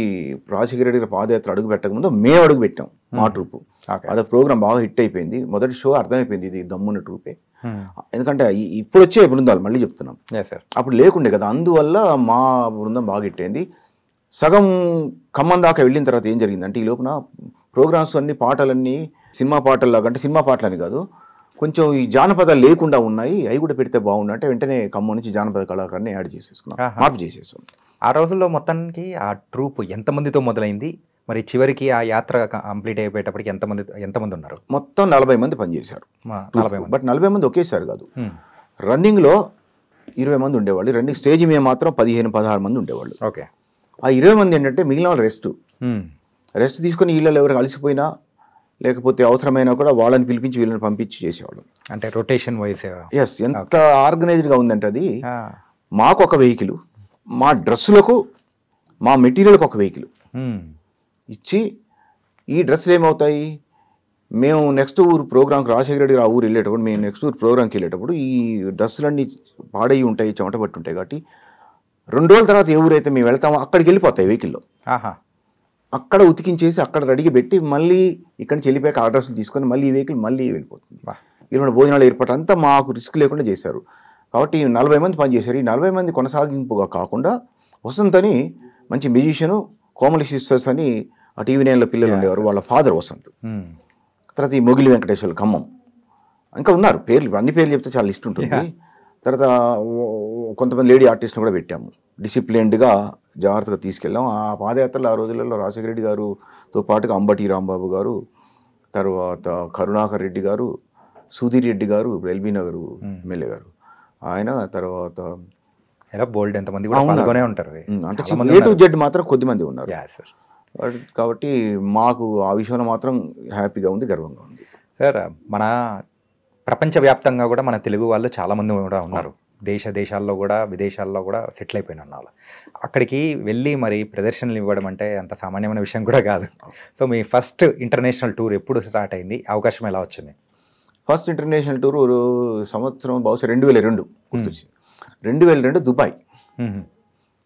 రాజశేఖర రెడ్డి పాదయాత్ర అడుగు పెట్టకముందు మేము అడుగు పెట్టాం మా ట్రూపు. అదే ప్రోగ్రామ్ బాగా హిట్ అయిపోయింది. మొదటి షో అర్థమైపోయింది ఇది దమ్మున్న ట్రూపే. ఎందుకంటే ఇప్పుడు వచ్చే బృందాలు మళ్ళీ చెప్తున్నాం, అప్పుడు లేకుండే కదా, అందువల్ల మా బృందం బాగా హిట్ అయింది. సగం ఖమ్మం దాకా వెళ్ళిన తర్వాత ఏం జరిగిందంటే, ఈ లోపున ప్రోగ్రామ్స్ అన్ని పాటలన్నీ సినిమా పాటల్లాగా, అంటే సినిమా పాటలని కాదు, కొంచెం ఈ జానపదాలు లేకుండా ఉన్నాయి, అవి కూడా పెడితే బాగుందంటే వెంటనే ఖమ్మం నుంచి జానపద కళాకారుని యాడ్ చేసేసుకున్నాం, మార్పు చేసేసాం. ఆ రోజుల్లో మొత్తానికి ఆ ట్రూప్ ఎంతమందితో మొదలైంది, మరి చివరికి ఆ యాత్ర కంప్లీట్ అయిపోయేటప్పటికి ఎంతమంది ఉన్నారు? మొత్తం 40 మంది పనిచేశారు. 40 మంది, బట్ 40 మంది ఒకేసారి కాదు. రన్నింగ్లో 20 మంది ఉండేవాళ్ళు, రన్నింగ్ స్టేజ్ మీద మాత్రం 15-16 మంది ఉండేవాళ్ళు. ఓకే. ఆ 20 మంది ఏంటంటే మిగిలిన వాళ్ళు రెస్ట్ తీసుకొని వీళ్ళలో ఎవరు అలసిపోయినా లేకపోతే అవసరమైనా కూడా వాళ్ళని పిలిపించి వీళ్ళని పంపించి చేసేవాళ్ళు, అంటే రొటేషన్ వైస్. ఎస్, ఎంత ఆర్గనైజ్డ్గా ఉందంటే అది. మాకు ఒక వెహికల్, మా డ్రెస్సులకు, మా మెటీరియల్కి ఒక వెహికల్ ఇచ్చి, ఈ డ్రెస్సులు ఏమవుతాయి, మేము నెక్స్ట్ ఊరు ప్రోగ్రామ్కి రాజశేఖర రెడ్డి ఆ ఊరు వెళ్ళేటప్పుడు, మేము నెక్స్ట్ ఊరు ప్రోగ్రామ్కి వెళ్ళేటప్పుడు ఈ డ్రెస్సులన్నీ పాడయి ఉంటాయి, చెమట పట్టి ఉంటాయి కాబట్టి 2 రోజుల తర్వాత ఏ ఊరైతే మేము వెళ్తామో అక్కడికి వెళ్ళిపోతాయి వెహికల్లో. అక్కడ ఉతికించేసి అక్కడ రెడీగా పెట్టి మళ్ళీ ఇక్కడి నుంచి వెళ్ళిపోయాక ఆ డ్రెస్సులు తీసుకొని మళ్ళీ ఈ వెహికల్ మళ్ళీ వెళ్ళిపోతుంది. 20 భోజనాలు ఏర్పాటు అంతా మాకు రిస్క్ లేకుండా చేశారు. కాబట్టి 40 మంది పనిచేశారు. ఈ 40 మంది కొనసాగింపుగా కాకుండా వసంత్ అని మంచి మ్యూజిషియను, కోమలి సిస్టర్స్ అని ఆ టీవీ నైన్లో పిల్లలు ఉండేవారు, వాళ్ళ ఫాదర్ వసంత్. తర్వాత ఈ మొగిలి వెంకటేశ్వర్లు ఖమ్మం, ఇంకా ఉన్నారు పేర్లు, అన్ని పేర్లు చెప్తే చాలా లిస్ట్ ఉంటుంది. తర్వాత కొంతమంది లేడీ ఆర్టిస్ట్ని కూడా పెట్టాము. డిసిప్లిన్డ్గా జాగ్రత్తగా తీసుకెళ్ళాం. ఆ పాదయాత్రలు ఆ రోజులలో రాజశేఖర రెడ్డి గారుతో పాటుగా అంబటి రాంబాబు గారు, తర్వాత కరుణాకర్ రెడ్డి గారు, సుధీర్ రెడ్డి గారు, ఎల్బీ నగర్ ఎమ్మెల్యే గారు ఆయన, తర్వాత బోల్డ్ ఎంతమంది కూడా పాల్గొనే ఉంటారు. అంటే ఏ టు జెడ్ మాత్రం కొద్దిమంది ఉన్నారు. కాబట్టి మాకు ఆ విషయంలో మాత్రం హ్యాపీగా ఉంది, గర్వంగా ఉంది. సార్, మన ప్రపంచవ్యాప్తంగా కూడా మన తెలుగు వాళ్ళు చాలామంది కూడా ఉన్నారు. దేశాల్లో కూడా విదేశాల్లో కూడా సెటిల్ అయిపోయిన వాళ్ళు. అక్కడికి వెళ్ళి మరి ప్రదర్శనలు ఇవ్వడం అంటే అంత సామాన్యమైన విషయం కూడా కాదు. సో మీ ఫస్ట్ ఇంటర్నేషనల్ టూర్ ఎప్పుడు స్టార్ట్ అయింది, అవకాశం ఎలా వచ్చింది? ఫస్ట్ ఇంటర్నేషనల్ టూర్ సంవత్సరం బహుశా 2002 గుర్తొచ్చింది. 2002 దుబాయ్.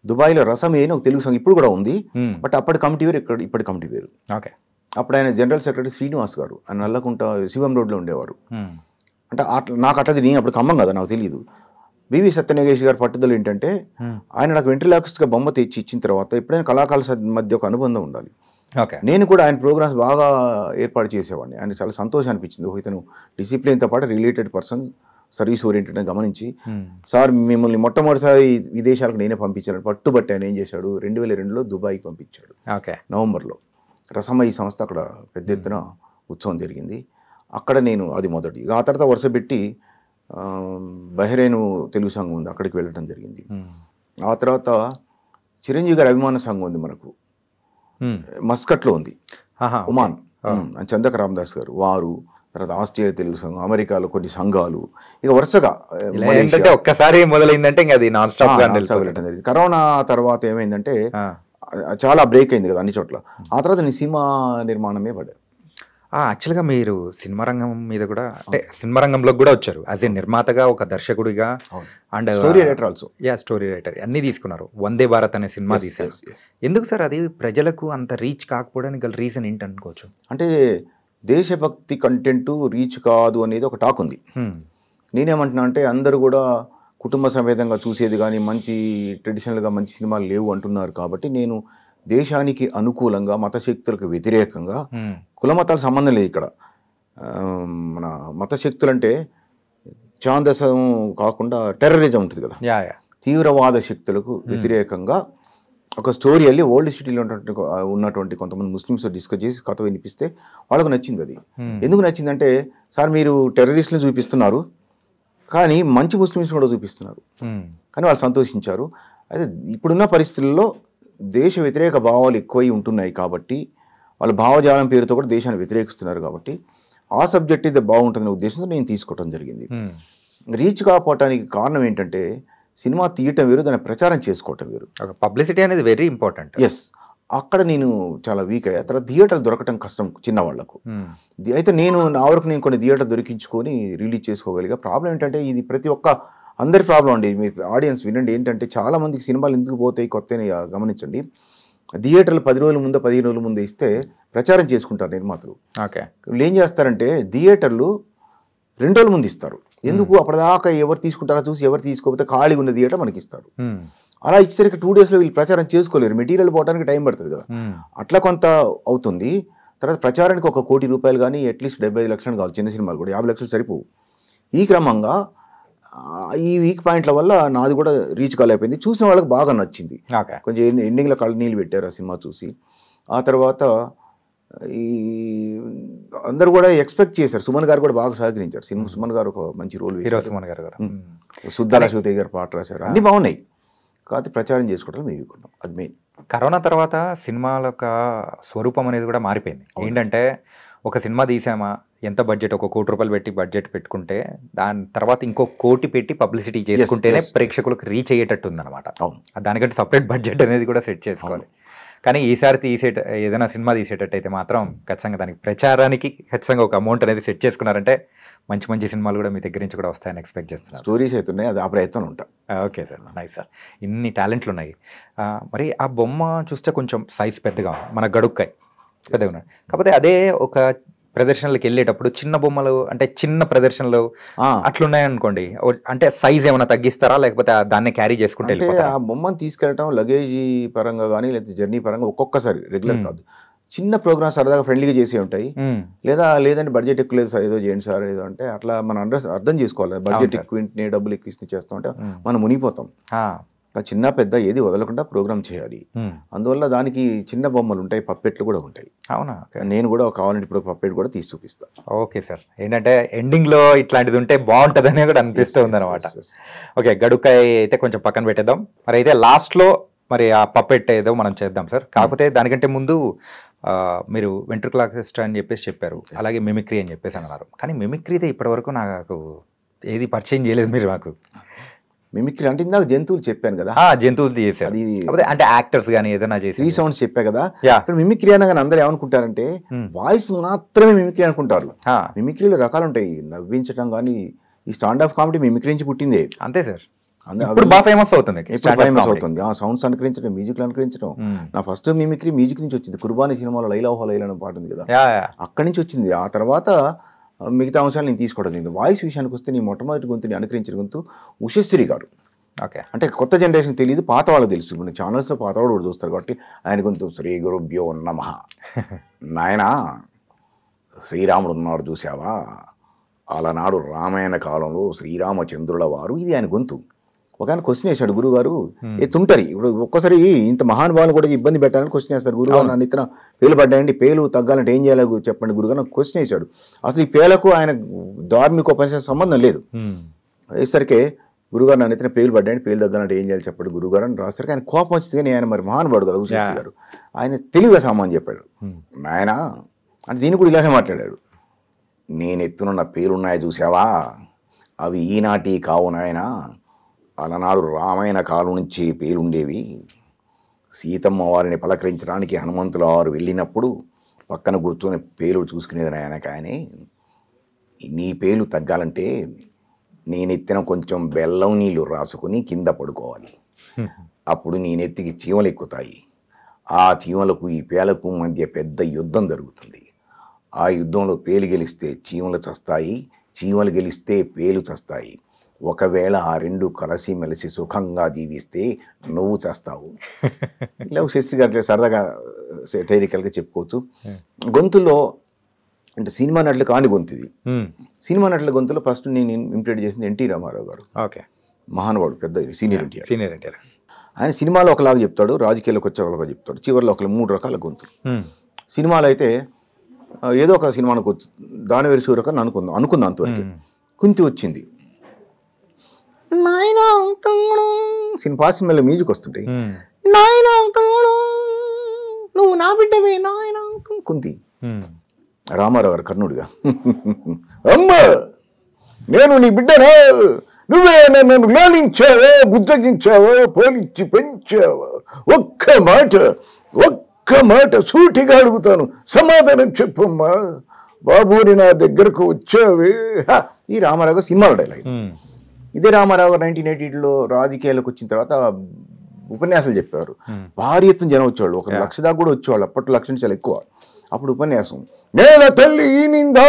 దుబాయ్లో రసం అని ఒక తెలుగు సాంగ్ ఇప్పుడు కూడా ఉంది, బట్ అప్పటి కమిటీ వేరు, ఇప్పటి కమిటీ వేరు. ఓకే. అప్పుడు ఆయన జనరల్ సెక్రటరీ శ్రీనివాస్ గారు, ఆయన నల్లకుంట శివం రోడ్లో ఉండేవారు. అంటే నాకు అట్లది నేను అప్పుడు ఖమ్మం కదా, నాకు తెలియదు. బివి సత్యనాగేష్ గారి పట్టుదల ఏంటంటే ఆయన నాకు వెంట్రిలాక్స్గా బొమ్మ తెచ్చి ఇచ్చిన తర్వాత ఎప్పుడైనా కళాకారుల మధ్య ఒక అనుబంధం ఉండాలి. నేను కూడా ఆయన ప్రోగ్రామ్స్ బాగా ఏర్పాటు చేసేవాడిని. ఆయన చాలా సంతోషం అనిపించింది. ఇతను డిసిప్లిన్తో పాటు రిలేటెడ్ పర్సన్, సర్వీస్ ఓరియంటెడ్ అని గమనించి, సార్ మిమ్మల్ని మొట్టమొదటిసారి విదేశాలకు నేనే పంపించాను పట్టుబట్టి ఆయన ఏం చేశాడు, 2002లో దుబాయ్కి పంపించాడు. నవంబర్లో రసమయ్య సంస్థ అక్కడ పెద్ద ఎత్తున ఉత్సవం జరిగింది. అక్కడ నేను అది మొదటి. ఆ తర్వాత వరుస పెట్టి బహ్రెయిన్ తెలుగు సంఘం ఉంది, అక్కడికి వెళ్ళడం జరిగింది. ఆ తర్వాత చిరంజీవి గారి అభిమాన సంఘం ఉంది మనకు, మస్కట్లో ఉంది, ఒమాన్, చందక రామదాస్ గారు వారు. తర్వాత ఆస్ట్రేలియా తెలుగు సంఘం, అమెరికాలో కొన్ని సంఘాలు, ఇక వరుసగా ఒక్కసారి మొదలైందంటే ఇంకా అది నాన్ స్టాప్ వెళ్ళడం జరిగింది. కరోనా తర్వాత ఏమైందంటే చాలా బ్రేక్ అయింది కదా అన్ని చోట్ల. ఆ తర్వాత నీ సినిమా నిర్మాణమే పడ్డా. యాక్చువల్గా మీరు సినిమా రంగం మీద కూడా, అంటే సినిమా రంగంలోకి కూడా వచ్చారు యాజ్ ఏ నిర్మాతగా, ఒక దర్శకుడిగా, and story writer also. Story writer అన్నీ తీసుకున్నారు. వందే భారత్ అనే సినిమా తీశారు. ఎందుకు సార్ అది ప్రజలకు అంత రీచ్ కాకపోవడానికి గల రీజన్ ఏంటనుకోవచ్చు? అంటే దేశభక్తి కంటెంట్ రీచ్ కాదు అనేది ఒక టాక్ ఉంది. నేనేమంటున్నా అంటే అందరూ కూడా కుటుంబ సమేతంగా చూసేది కానీ మంచి ట్రెడిషనల్గా మంచి సినిమాలు లేవు అంటున్నారు. కాబట్టి నేను దేశానికి అనుకూలంగా, మతశక్తులకు వ్యతిరేకంగా, కుల మతాలకు సంబంధం లేదు ఇక్కడ. మన మతశక్తులు అంటే ఛాందసం కాకుండా టెర్రరిజం ఉంటుంది కదా, తీవ్రవాద శక్తులకు వ్యతిరేకంగా ఒక స్టోరీ వెళ్ళి ఓల్డ్ సిటీలో ఉన్నటువంటి కొంతమంది ముస్లిమ్స్ డిస్కస్ చేసి కథ వినిపిస్తే వాళ్ళకు నచ్చింది. అది ఎందుకు నచ్చిందంటే, సార్ మీరు టెర్రరిస్టులను చూపిస్తున్నారు కానీ మంచి ముస్లిమ్స్ కూడా చూపిస్తున్నారు, కానీ వాళ్ళు సంతోషించారు. అయితే ఇప్పుడున్న పరిస్థితుల్లో దేశ వ్యతిరేక భావాలు ఎక్కువై ఉంటున్నాయి కాబట్టి, వాళ్ళ భావజాలం పేరుతో కూడా దేశాన్ని వ్యతిరేకిస్తున్నారు కాబట్టి ఆ సబ్జెక్ట్ ఇది బాగుంటుందనే ఉద్దేశంతో నేను తీసుకోవడం జరిగింది. రీచ్ కాకపోవటానికి కారణం ఏంటంటే, సినిమా తీయటం వేరు, దాన్ని ప్రచారం చేసుకోవటం వేరు. పబ్లిసిటీ అనేది వెరీ ఇంపార్టెంట్. అక్కడ నేను చాలా వీక్ అయ్యా. తర్వాత థియేటర్ దొరకటం కష్టం చిన్నవాళ్లకు. అయితే నా వరకు నేను కొన్ని థియేటర్ దొరికించుకొని రిలీజ్ చేసుకోగలిగా. ప్రాబ్లం ఏంటంటే, ఇది ప్రతి ఒక్క అందరి ప్రాబ్లం అండి. మీరు ఆడియన్స్ వినండి, ఏంటంటే చాలా మందికి సినిమాలు ఎందుకు పోతాయి కొత్త గమనించండి. థియేటర్లు 10 రోజుల ముందు 15 రోజుల ముందు ఇస్తే ప్రచారం చేసుకుంటారు నిర్మాతలు. వీళ్ళు ఏం చేస్తారంటే థియేటర్లు 2 రోజుల ముందు ఇస్తారు. ఎందుకు, అప్పటిదాకా ఎవరు తీసుకుంటారో చూసి ఎవరు తీసుకోకపోతే ఖాళీగా ఉన్న థియేటర్ మనకి ఇస్తారు. అలా ఇచ్చేసరికి 2 డేస్లో వీళ్ళు ప్రచారం చేసుకోలేరు, మెటీరియల్ పోవడానికి టైం పడుతుంది కదా, అట్లా కొంత అవుతుంది. తర్వాత ప్రచారానికి ₹1 కోటి కానీ అట్లీస్ట్ 75 లక్షలు కావాలి. చిన్న సినిమాలు కూడా 50 లక్షలు సరిపోవు. ఈ క్రమంగా ఈ వీక్ పాయింట్ల వల్ల నాది కూడా రీచ్ కాలేకపోయింది. చూసిన వాళ్ళకి బాగా నచ్చింది. కొంచెం ఎండింగ్లో కళ్ళు నీళ్ళు పెట్టారు ఆ సినిమా చూసి. ఆ తర్వాత ఈ అందరూ కూడా ఎక్స్పెక్ట్ చేశారు. సుమన్ గారు కూడా బాగా సహకరించారు. సుమన్ గారు ఒక మంచి రోల్ వేశారు. సుమన్ గారు సుద్దాల శివతేజ్ గారు పాట రాశారు. అన్నీ బాగున్నాయి, కాకపోతే ప్రచారం చేసుకోవడం మేము కొన్నాం. అది మెయిన్. కరోనా తర్వాత సినిమాల యొక్క స్వరూపం అనేది కూడా మారిపోయింది. ఏంటంటే, ఒక సినిమా తీసామా, ఎంత బడ్జెట్, ₹1 కోటి పెట్టి బడ్జెట్ పెట్టుకుంటే దాని తర్వాత ₹1 కోటి పెట్టి పబ్లిసిటీ చేసుకుంటేనే ప్రేక్షకులకు రీచ్ అయ్యేటట్టు ఉందన్నమాట. దానికంటే సపరేట్ బడ్జెట్ అనేది కూడా సెట్ చేసుకోవాలి. కానీ ఈసారి ఏదైనా సినిమా తీసేటట్టయితే మాత్రం ఖచ్చితంగా దానికి ప్రచారానికి ఖచ్చితంగా ఒక అమౌంట్ అనేది సెట్ చేసుకున్నారంటే మంచి మంచి సినిమాలు కూడా మీ దగ్గర నుంచి కూడా వస్తాయని ఎక్స్పెక్ట్ చేస్తున్నారు. స్టోరీస్ అవుతున్నాయి, అది ఆ ప్రయత్నం ఉంటా. Okay sir, nice sir. ఇన్ని టాలెంట్లు ఉన్నాయి. మరి ఆ బొమ్మ చూస్తే కొంచెం సైజ్ పెద్దగా ఉంది, మన గడుక్కాయ పెద్దగా ఉన్నాయి. కాకపోతే అదే ఒక ప్రదర్శనలకు వెళ్ళేటప్పుడు చిన్న బొమ్మలు అంటే చిన్న ప్రదర్శనలు అట్లున్నాయనుకోండి, అంటే సైజ్ ఏమైనా తగ్గిస్తారా లేకపోతే దాన్ని క్యారీ చేసుకుంటే ఆ బొమ్మను తీసుకెళ్ళటం లగేజీ పరంగా కానీ లేకపోతే జర్నీ పరంగా ఒక్కొక్కసారి రెగ్యులర్ కాదు, చిన్న ప్రోగ్రామ్స్ సరదాగా ఫ్రెండ్లీగా చేసే ఉంటాయి. లేదంటే బడ్జెట్ ఎక్కువ లేదు సార్ ఏదో చేయండి సార్ ఏదో అంటే అట్లా మనం అర్థం చేసుకోవాలి. బడ్జెట్ ఎక్కువ డబ్బులు ఎక్కువ ఇస్తే చేస్తాం అంటే మనం మునిగిపోతాం. చిన్న పెద్ద ఏది వదలకుండా ప్రోగ్రామ్ చేయాలి. అందువల్ల దానికి చిన్న బొమ్మలు ఉంటాయి, పప్పెట్లు కూడా ఉంటాయి. అవునా? నేను కూడా కావాలంటే ఇప్పుడు పప్పెట్ కూడా తీసి చూపిస్తాను. ఓకే సార్, ఏంటంటే ఎండింగ్ లో ఇట్లాంటిది ఉంటే బాగుంటుందని కూడా అనిపిస్తూ ఉంది అనమాట. ఓకే, గడుకాయ అయితే కొంచెం పక్కన పెట్టేద్దాం. మరి అయితే లాస్ట్ లో మరి ఆ పప్పెట్ ఏదో మనం చేద్దాం సార్. కాకపోతే దానికంటే ముందు మీరు వెంట్రుకలాక్సిస్ట్ అని చెప్పేసి చెప్పారు, అలాగే మిమిక్రీ అని చెప్పేసి అన్నారు. కానీ మిమిక్రీదే ఇప్పటివరకు నాకు ఏది పరిచయం చేయలేదు మీరు మాకు. మిమిక్రీ అంటే ఇందాక జంతువులు చెప్పాను కదా, జంతువులు చేశారు, అంటే యాక్టర్స్ కానీ ఏదైనా చేసి 3 sounds చెప్పా కదా. ఇక్కడ మిమిక్రీ అనగానే అందరూ ఏమనుకుంటారంటే వాయిస్ మాత్రమే మిమిక్రీ అనుకుంటారు. మిమిక్రీలో రకాలు ఉంటాయి. నవ్వించడం కానీ ఈ స్టాండ్ ఆఫ్ కామెడీ మిమిక్రీ నుంచి పుట్టిందే. అంతే సార్, బాగా ఫేమస్ అవుతుంది. ఆ సౌండ్స్ అనుకరించడం, మ్యూజిక్ అనుకరించడం. నా ఫస్ట్ మిమిక్రీ మ్యూజిక్ నుంచి వచ్చింది. కుర్బానీ సినిమాలో లైలా ఓహో లైలా అనే పాట ఉంది కదా, అక్కడి నుంచి వచ్చింది. ఆ తర్వాత మిగతా అంశాలు నేను తీసుకోవడం జరిగింది. వాయిస్ విషయానికి వస్తే నీ మొట్టమొదటి గొంతుని అనుకరించిన గొంతు ఉషశ్రీ గారు. ఓకే, అంటే కొత్త జనరేషన్ తెలియదు, పాత వాళ్ళకి తెలుసు. ఇప్పుడు ఛానల్స్లో పాత వాళ్ళు కూడా చూస్తారు కాబట్టి ఆయన గొంతు శ్రీ గురుభ్యో నమః. నాయన శ్రీరాముడు ఉన్నాడు చూసావా, అలనాడు రామాయణ కాలంలో శ్రీరామచంద్రుల వారు, ఇది ఆయన గొంతు. ఒక ఆయన క్వశ్చన్ వేశాడు గురుగారు, తుంటరి ఇప్పుడు ఒక్కసారి ఇంత మహానుభావులు కూడా ఇబ్బంది పెట్టాలని క్వశ్చన్ వేస్తారు. గురుగారు నన్ను ఇతర పేలు పడ్డాయండి, పేలు తగ్గాలంటే ఏం చేయాలో చెప్పండి గురుగారు నాకు క్వశ్చన్ వేశాడు. అసలు ఈ పేలకు ఆయన ధార్మిక ఉపనిషత్తు సంబంధం లేదు. వేసరికి గురుగారు నన్ను ఇతర పేలు పడ్డాయండి, పేలు తగ్గాలంటే ఏం చేయాలి చెప్పండి గురుగారు అని రాసరికి ఆయన కోపం వచ్చింది. కానీ ఆయన మరి మహానుభావుడు కదా ఉషశ్రీ గారు, ఆయన తెలివిగా సామాన్ చెప్పాడు. నాయన అంటే దీన్ని కూడా ఇలాగే మాట్లాడాడు. నేను ఎత్తునున్న పేలున్నాయి చూసావా, అవి ఈనాటి కావు నాయన, అలనాడు రామాయణ కాలం నుంచి పేలుండేవి. సీతమ్మ వారిని పలకరించడానికి హనుమంతుల వారు వెళ్ళినప్పుడు పక్కన కూర్చొని పేలు చూసుకునేది నాయన. కానీ నీ పేలు తగ్గాలంటే నేనెత్తిన కొంచెం బెల్లం నీళ్ళు రాసుకుని కింద పడుకోవాలి. అప్పుడు నేనెత్తికి చీమలు ఎక్కుతాయి. ఆ చీమలకు ఈ పేలకు మధ్య పెద్ద యుద్ధం జరుగుతుంది. ఆ యుద్ధంలో పేలు గెలిస్తే చీమలు చస్తాయి, చీమలు గెలిస్తే పేలు చస్తాయి. ఒకవేళ ఆ రెండు కలిసి మెలిసి సుఖంగా జీవిస్తే నువ్వు చేస్తావు. ఇలా శశి గారు సరదాగా సెటైరికల్గా చెప్పుకోవచ్చు. గొంతులో అంటే సినిమా నటులు కాని గొంతు ఇది. సినిమా నటుల గొంతులో ఫస్ట్ నేను ఇంప్లిమెంట్ చేసింది ఎన్టీ రామారావు గారు. ఓకే, మహానుభావుడు, పెద్ద సీనియర్ ఎన్టీఆర్. ఆయన సినిమాలో ఒకలాగా చెప్తాడు, రాజకీయాలకు వచ్చే ఒకలాగా చెప్తాడు. చివరిలో ఒక 3 రకాల గొంతులు. సినిమాలో అయితే ఏదో ఒక సినిమానికి వచ్చి దానివేరు సూర్యకని అనుకుందాం అంతవరకు. కుంతి వచ్చింది, సినిమా సినిమాలో మ్యూజిక్ వస్తుంటాయి. నువ్వు నా బిడ్డవే నాయన కుంతి. రామారావు గారు కర్ణుడిగా, అమ్మ నేను నీ బిడ్డనా, నువ్వే నన్ను లాలించావా, బుద్ధగించావా, పోలిచ్చి పెంచావా, ఒక్క మాట సూటిగా అడుగుతాను, సమాధానం చెప్పమ్మా బాబుని నా దగ్గరకు వచ్చావే. ఈ రామారావు గారు సినిమాలో డైలాగ్. ఇదే రామారావు గారు 1980లో రాజకీయాలకు వచ్చిన తర్వాత ఉపన్యాసాలు చెప్పేవారు. భారీ ఎత్తున జనం వచ్చేవాళ్ళు, 1 లక్ష దాకా కూడా వచ్చేవాళ్ళు. అప్పట్లో 1 లక్ష నుంచి చాలా ఎక్కువ. అప్పుడు ఉపన్యాసం, నేల తల్లి ఈనిందా,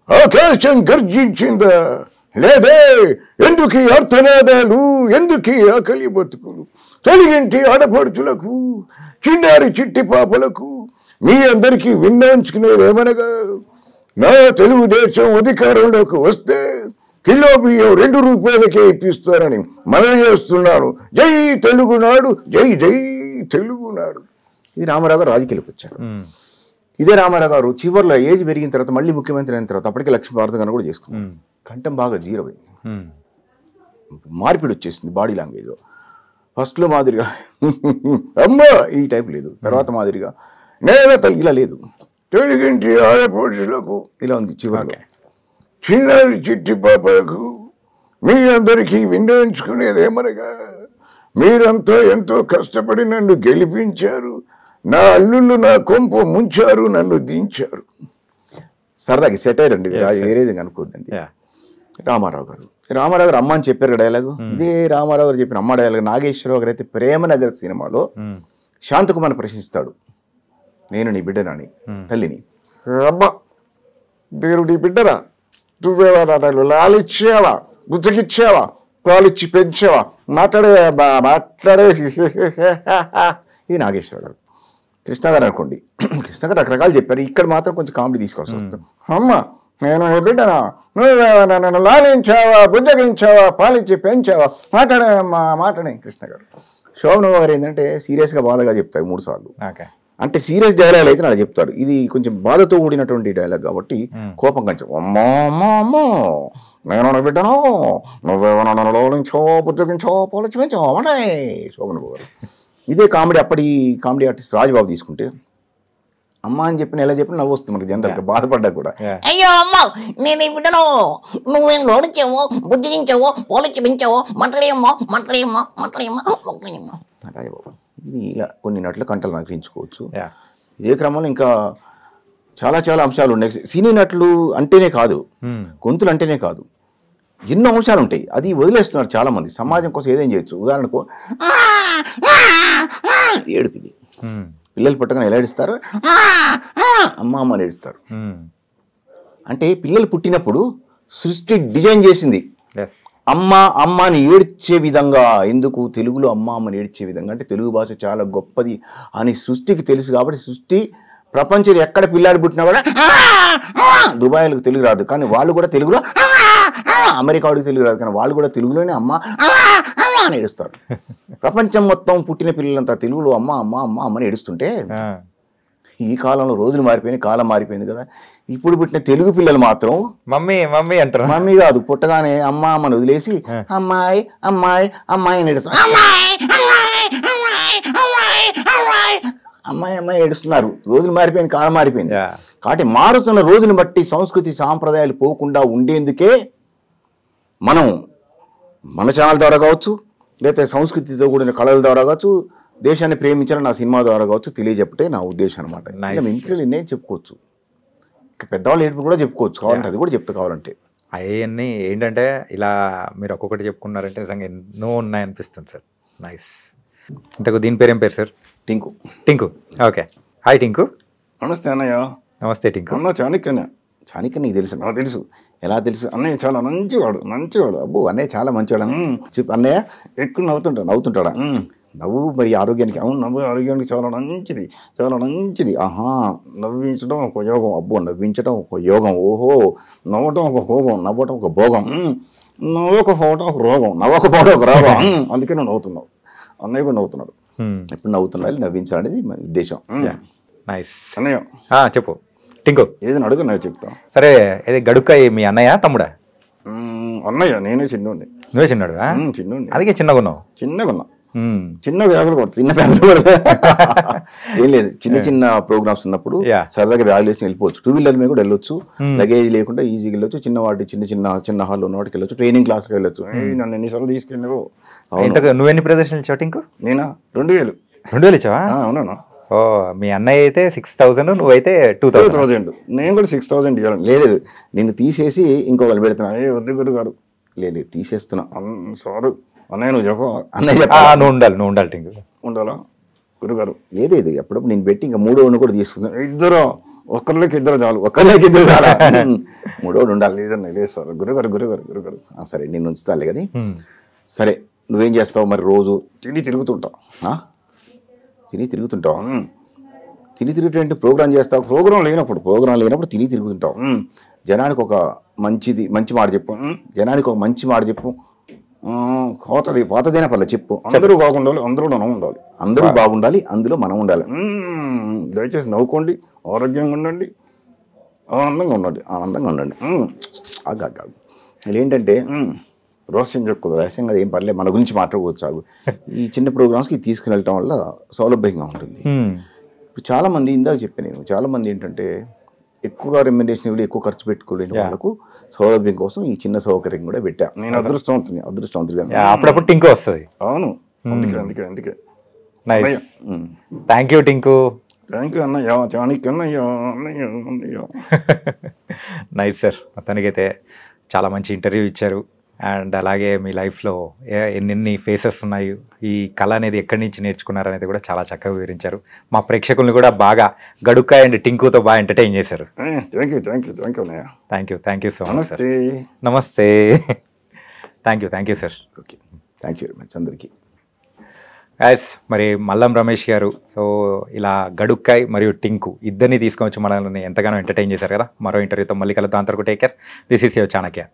ఆకాశం గర్జించిందా, లేదే ఎందుకు ఈ అర్థనాదాలు, ఎందుకు ఈ ఆకలి బతుకులు, తొలిగింటి ఆడపడుచులకు, చిన్నారి చిట్టి పాపలకు మీ అందరికీ విన్నాంచుకునేది ఏమనగా, నా తెలుగుదేశం అధికారంలోకి వస్తే కిలో బియ్యం 2 రూపాయలకే ఇప్పిస్తారని మనం చేస్తున్నాను. జై తెలుగునాడు, జై జై తెలుగునాడు. ఇది రామారావు గారు రాజకీయాలకు వచ్చారు. ఇదే రామారావు గారు చివరిలో ఏజ్ పెరిగిన తర్వాత మళ్ళీ ముఖ్యమంత్రి అయిన తర్వాత అప్పటికే లక్ష్మీ భారత గారు కూడా చేసుకున్నారు. కంఠం బాగా జీరో అయింది, మార్పిడి వచ్చేసింది బాడీ లాంగ్వేజ్లో. ఫస్ట్లో మాదిరిగా అమ్మ ఈ టైప్ లేదు, తర్వాత మాదిరిగా నేల తల్లి ఇలా లేదు, తెలుగింటి ఆడపడుచులకు ఇలా ఉంది. చివరిలో చిన్నారి చిట్టి పాపలకు మీ అందరికీ విండించుకునేదేమనగా, మీరంతా ఎంతో కష్టపడి నన్ను గెలిపించారు, నా అల్లుళ్ళు నా కొంపు ముంచారు, నన్ను దించారు. సరదాకి సెటైర్ అండి, వేరేది అనుకోద్దండి. రామారావు గారు అమ్మ అని చెప్పారు డైలాగు. ఇదే రామారావు గారు చెప్పిన అమ్మ డైలాగ్ నాగేశ్వరరావు గారు అయితే ప్రేమనగర్ సినిమాలో శాంతకుమార్ని ప్రశ్నిస్తాడు, నేను నీ బిడ్డనని తల్లిని. అబ్బా నేను నీ బిడ్డరా, నువ్వేవా నన్ను లాలిచ్చావా, బుజ్జగిచ్చావా, పాలిచ్చి పెంచావా, మాట్లాడే ఇది నాగేశ్వరరావు. కృష్ణ గారు అనుకోండి, కృష్ణ గారు రకరకాలు చెప్పారు, ఇక్కడ మాత్రం కొంచెం కామెడీ తీసుకోవాల్సి వస్తుంది. అమ్మ నేను నీ బిడ్డనా, నువ్వేవా నన్ను లాలించావా, బుజ్జగించావా, పాలిచ్చి పెంచావా, మాట్లాడే కృష్ణ గారు. శోభన్ గారు ఏంటంటే సీరియస్గా బాధగా చెప్తారు 3 సార్లు. అంటే సీరియస్ డైలాగ్ అయితే అలా చెప్తారు, ఇది కొంచెం బాధతో కూడినటువంటి డైలాగ్ కాబట్టి కోపం కొంచెం అమ్మో అమ్మో అమ్మో నేను బిడ్డను, నువ్వేమో నన్ను లోలించో, బుజ్జగించో, పాలిచ్చి పెంచో అంటే శోభన్ గారు. ఇదే కామెడీ అప్పటి కామెడీ ఆర్టిస్ట్ రాజబాబు తీసుకుంటే అమ్మ అని చెప్పిన ఎలా చెప్పిన నవ్వు వస్తుంది మనకి జనరల్గా, బాధపడ్డా కూడా. అయ్యో అమ్మ నేను ఈ బిడ్డను, నువ్వేం లోడించావో, బుజ్జగించావో, పోలిచ్చి పెంచావో, మాట్లాడేయమ్మో మాట్లాడేయమ్మో మాట్లాడేయమ్మో మాట్లాడేయమ్మో. రాజబాబు ఇది ఇలా కొన్ని నటుల కంటలు నాకు పెంచుకోవచ్చు. ఇదే క్రమంలో ఇంకా చాలా చాలా అంశాలు ఉన్నాయి. సినీ నటులు అంటేనే కాదు, గొంతులు అంటేనే కాదు, ఎన్నో అంశాలు ఉంటాయి. అది వదిలేస్తున్నారు చాలా మంది. సమాజం కోసం ఏదేం చేయొచ్చు. ఉదాహరణకు ఏడుపు, ఇది పిల్లలు పుట్టగానే ఎలా ఏడుస్తారు, అమ్మ అమ్మ అని ఏడుస్తారు. అంటే పిల్లలు పుట్టినప్పుడు సృష్టి డిజైన్ చేసింది అమ్మ అమ్మ అని ఏడ్చే విధంగా. ఎందుకు తెలుగులో అమ్మ అమ్మని ఏడ్చే విధంగా అంటే తెలుగు భాష చాలా గొప్పది అని సృష్టికి తెలుసు కాబట్టి సృష్టి ప్రపంచంలో ఎక్కడ పిల్లాడు పుట్టినా కూడా దుబాయ్లకు తెలుగు రాదు కానీ వాళ్ళు కూడా తెలుగులో, అమెరికా వాడికి తెలుగు రాదు కానీ వాళ్ళు కూడా తెలుగులోనే అమ్మ అని ఏడుస్తారు. ప్రపంచం మొత్తం పుట్టిన పిల్లలంతా తెలుగులో అమ్మ అమ్మ అమ్మ అమ్మని ఏడుస్తుంటే ఈ కాలంలో రోజులు మారిపోయినాయి, కాలం మారిపోయింది కదా. ఇప్పుడు పుట్టిన తెలుగు పిల్లలు మాత్రం మమ్మీ మమ్మీ అంటారు. మమ్మీ కాదు, పుట్టగానే అమ్మ అమ్మని వదిలేసి అమ్మాయి అమ్మాయి అమ్మాయి అని ఏడుస్తారు. అమ్మాయి అమ్మాయి ఏడుస్తున్నారు. రోజులు మారిపోయింది, కాలం మారిపోయింది. కాబట్టి మారుతున్న రోజుని బట్టి సంస్కృతి సాంప్రదాయాలు పోకుండా ఉండేందుకే మనం మన ఛానల్ ద్వారా కావచ్చు, లేకపోతే సంస్కృతితో కూడిన కళల ద్వారా కావచ్చు, దేశాన్ని ప్రేమించాలని నా సినిమా ద్వారా కావచ్చు తెలియజెప్పటే నా ఉద్దేశం అనమాట. ఇంట్లో నేను చెప్పుకోవచ్చు, పెద్దవాళ్ళు ఏడుపు కూడా చెప్పుకోవచ్చు కావాలంటే, అది కూడా చెప్తా కావాలంటే. అవన్నీ ఏంటంటే ఇలా మీరు ఒక్కొక్కటి చెప్పుకున్నారంటే నిజంగా ఎన్నో ఉన్నాయనిపిస్తుంది సార్. నైస్. ఇంతకు దీని పేరు ఏం పేరు sir? Tinku. Tinku, okay. Hi Tinku. నమస్తే అన్నయ్య. నమస్తే టింకు. అన్న చాణక్యనే. చాణక్య నీకు తెలుసు? నాకు తెలుసు. ఎలా తెలుసు? అన్నయ్య చాలా మంచివాడు. అబ్బో అన్నయ్య చాలా మంచివాడు. చెప్పు అన్నయ్య. ఎక్కువ నవ్వుతుంటాడా? నవ్వు మరి ఆరోగ్యానికి? అవును, నవ్వు ఆరోగ్యానికి చాలా మంచిది, చాలా మంచిది. నవ్వించడం ఒక యోగం. అబ్బో నవ్వించడం ఒక యోగం. ఓహో, నవ్వటం ఒక భోగం, నవ్వటం ఒక భోగం, నవ్వకపోవటం ఒక రోగం, నవ్వకపోవడం ఒక రోగం. అందుకే నువ్వు నవ్వుతున్నావు. అన్నయ్య కూడా నవ్వుతున్నాడు. ఎప్పుడు నవ్వుతున్నా నవ్వించాలనేది మన ఉద్దేశం. నైస్. అన్నయ్య చెప్పు టింకు. ఏదైనా అడుగు, నేను చెప్తా. సరే, ఇది గడుక్క మీ అన్నయ్య తమ్ముడా? అన్నయ్య. నేనే చిన్నోడిని. నువ్వే చిన్నాడు? చిన్నోడిని. అందుకే చిన్నగా ఉన్నావు. చిన్న బ్యాగులు కొడతా. చిన్న బ్యాగులు కొడతా ఏం లేదు, చిన్న చిన్న ప్రోగ్రామ్స్ ఉన్నప్పుడు సరదాగా బ్యాగులు వేసి వెళ్ళిపోవచ్చు. 2 వీలర్ మీద కూడా వెళ్ళొచ్చు, లగేజ్ లేకుండా ఈజీగా వెళ్ళొచ్చు. చిన్న వాటి చిన్న హాల్లో ఉన్న వాటికి వెళ్ళొచ్చు, ట్రైనింగ్ క్లాస్కి వెళ్ళొచ్చు. నన్ను ఎన్నిసార్లు తీసుకెళ్ళావు? నువ్వెన్ని ప్రదర్శనలు ఇచ్చావు టింకు? నేనా 2000. 2000 ఇచ్చావా? అవునా. సో మీ అన్నయ్య అయితే 6000, నువ్వైతే 2000. నేను కూడా 6000 ఇవ్వాలి. లేదు, నిన్ను తీసేసి ఇంకొకరు పెడుతున్నా. వద్దు గురు గారు. లేదు తీసేస్తున్నా. సారీ అన్నయ్య, నువ్వు చెప్పు. అన్నయ్య నువ్వు ఉండాలి టింకు. ఉండాలా గురుగారు? లేదు, అప్పుడప్పుడు నేను పెట్టి ఇంకా 3వ కూడా తీసుకున్నా. ఇద్దరు, ఒకరికి ఇద్దరు చాలు. ఒకరికి ఇద్దరు చాలా, 3వ ఉండాలి. లేదన్న లేస్తారు. గురుగారు. సరే నేను ఉంచుతాలే కదా. సరే, నువ్వేం చేస్తావు మరి? రోజు తిరుగుతుంటావు. తిరుగుతుంటే ప్రోగ్రామ్ చేస్తావు. ప్రోగ్రాం లేనప్పుడు తిని తిరుగుతుంటావు. జనానికి ఒక మంచి మాట చెప్పు. జనానికి ఒక మంచి మాట చెప్పు. పోతదైనా పర్లేదు చెప్పు. అందరూ బాగుండాలి, అందులో మనం ఉండాలి. అందరూ బాగుండాలి, అందులో మనం ఉండాలి. దయచేసి నవ్వుకోండి, ఆరోగ్యంగా ఉండండి, ఆనందంగా ఉండండి. ఏంటంటే రహస్యం చెప్పుకోదు. రహస్యం కదా, ఏం పర్లేదు, మన గురించి మాట్లాడుకోవచ్చు. ఈ చిన్న ప్రోగ్రామ్స్కి తీసుకుని వెళ్ళటం వల్ల సౌలభ్యంగా ఉంటుంది. ఇప్పుడు చాలా మంది, ఇందాక చెప్పాను నేను, చాలా మంది ఏంటంటే ఎక్కువగా రెమ్యునరేషన్ ఇవ్వలేదు, ఎక్కువ ఖర్చు పెట్టుకోలేని వాళ్ళకు సౌలభ్యం కోసం ఈ చిన్న సౌకర్యం కూడా పెట్టా. నేను అదృష్టవంతుడిగా. అప్పుడప్పుడు టింకు వస్తుంది. అవును, అందుకే. Nice. Thank you Tinku. Thank you అన్నయ్య. చాణక్య అన్నయ్య. Nice sir. మొత్తానికైతే చాలా మంచి ఇంటర్వ్యూ ఇచ్చారు. అండ్ అలాగే మీ లైఫ్లో ఎన్నెన్ని ఫేసెస్ ఉన్నాయి, ఈ కళ అనేది ఎక్కడి నుంచి నేర్చుకున్నారు అనేది కూడా చాలా చక్కగా వివరించారు. మా ప్రేక్షకుల్ని కూడా బాగా గడుక్కాయ అండ్ టింకుతో బాగా ఎంటర్టైన్ చేశారు. థ్యాంక్ యూ అన్నయ్య. Thank you so much sir. నమస్తే. నమస్తే. Thank you sir. Okay, thank you very much అందరికీ. యాస్ మరి మల్లం రమేష్ గారు సో ఇలా గడుక్కాయ్ మరియు టింకు ఇద్దరిని తీసుకొని వచ్చి మనల్ని ఎంతగానో ఎంటర్టైన్ చేశారు కదా. మరో ఇంటర్వ్యూతో మళ్ళీ కలుద్దాం. అంతవరకు take care. This is your Chanakya.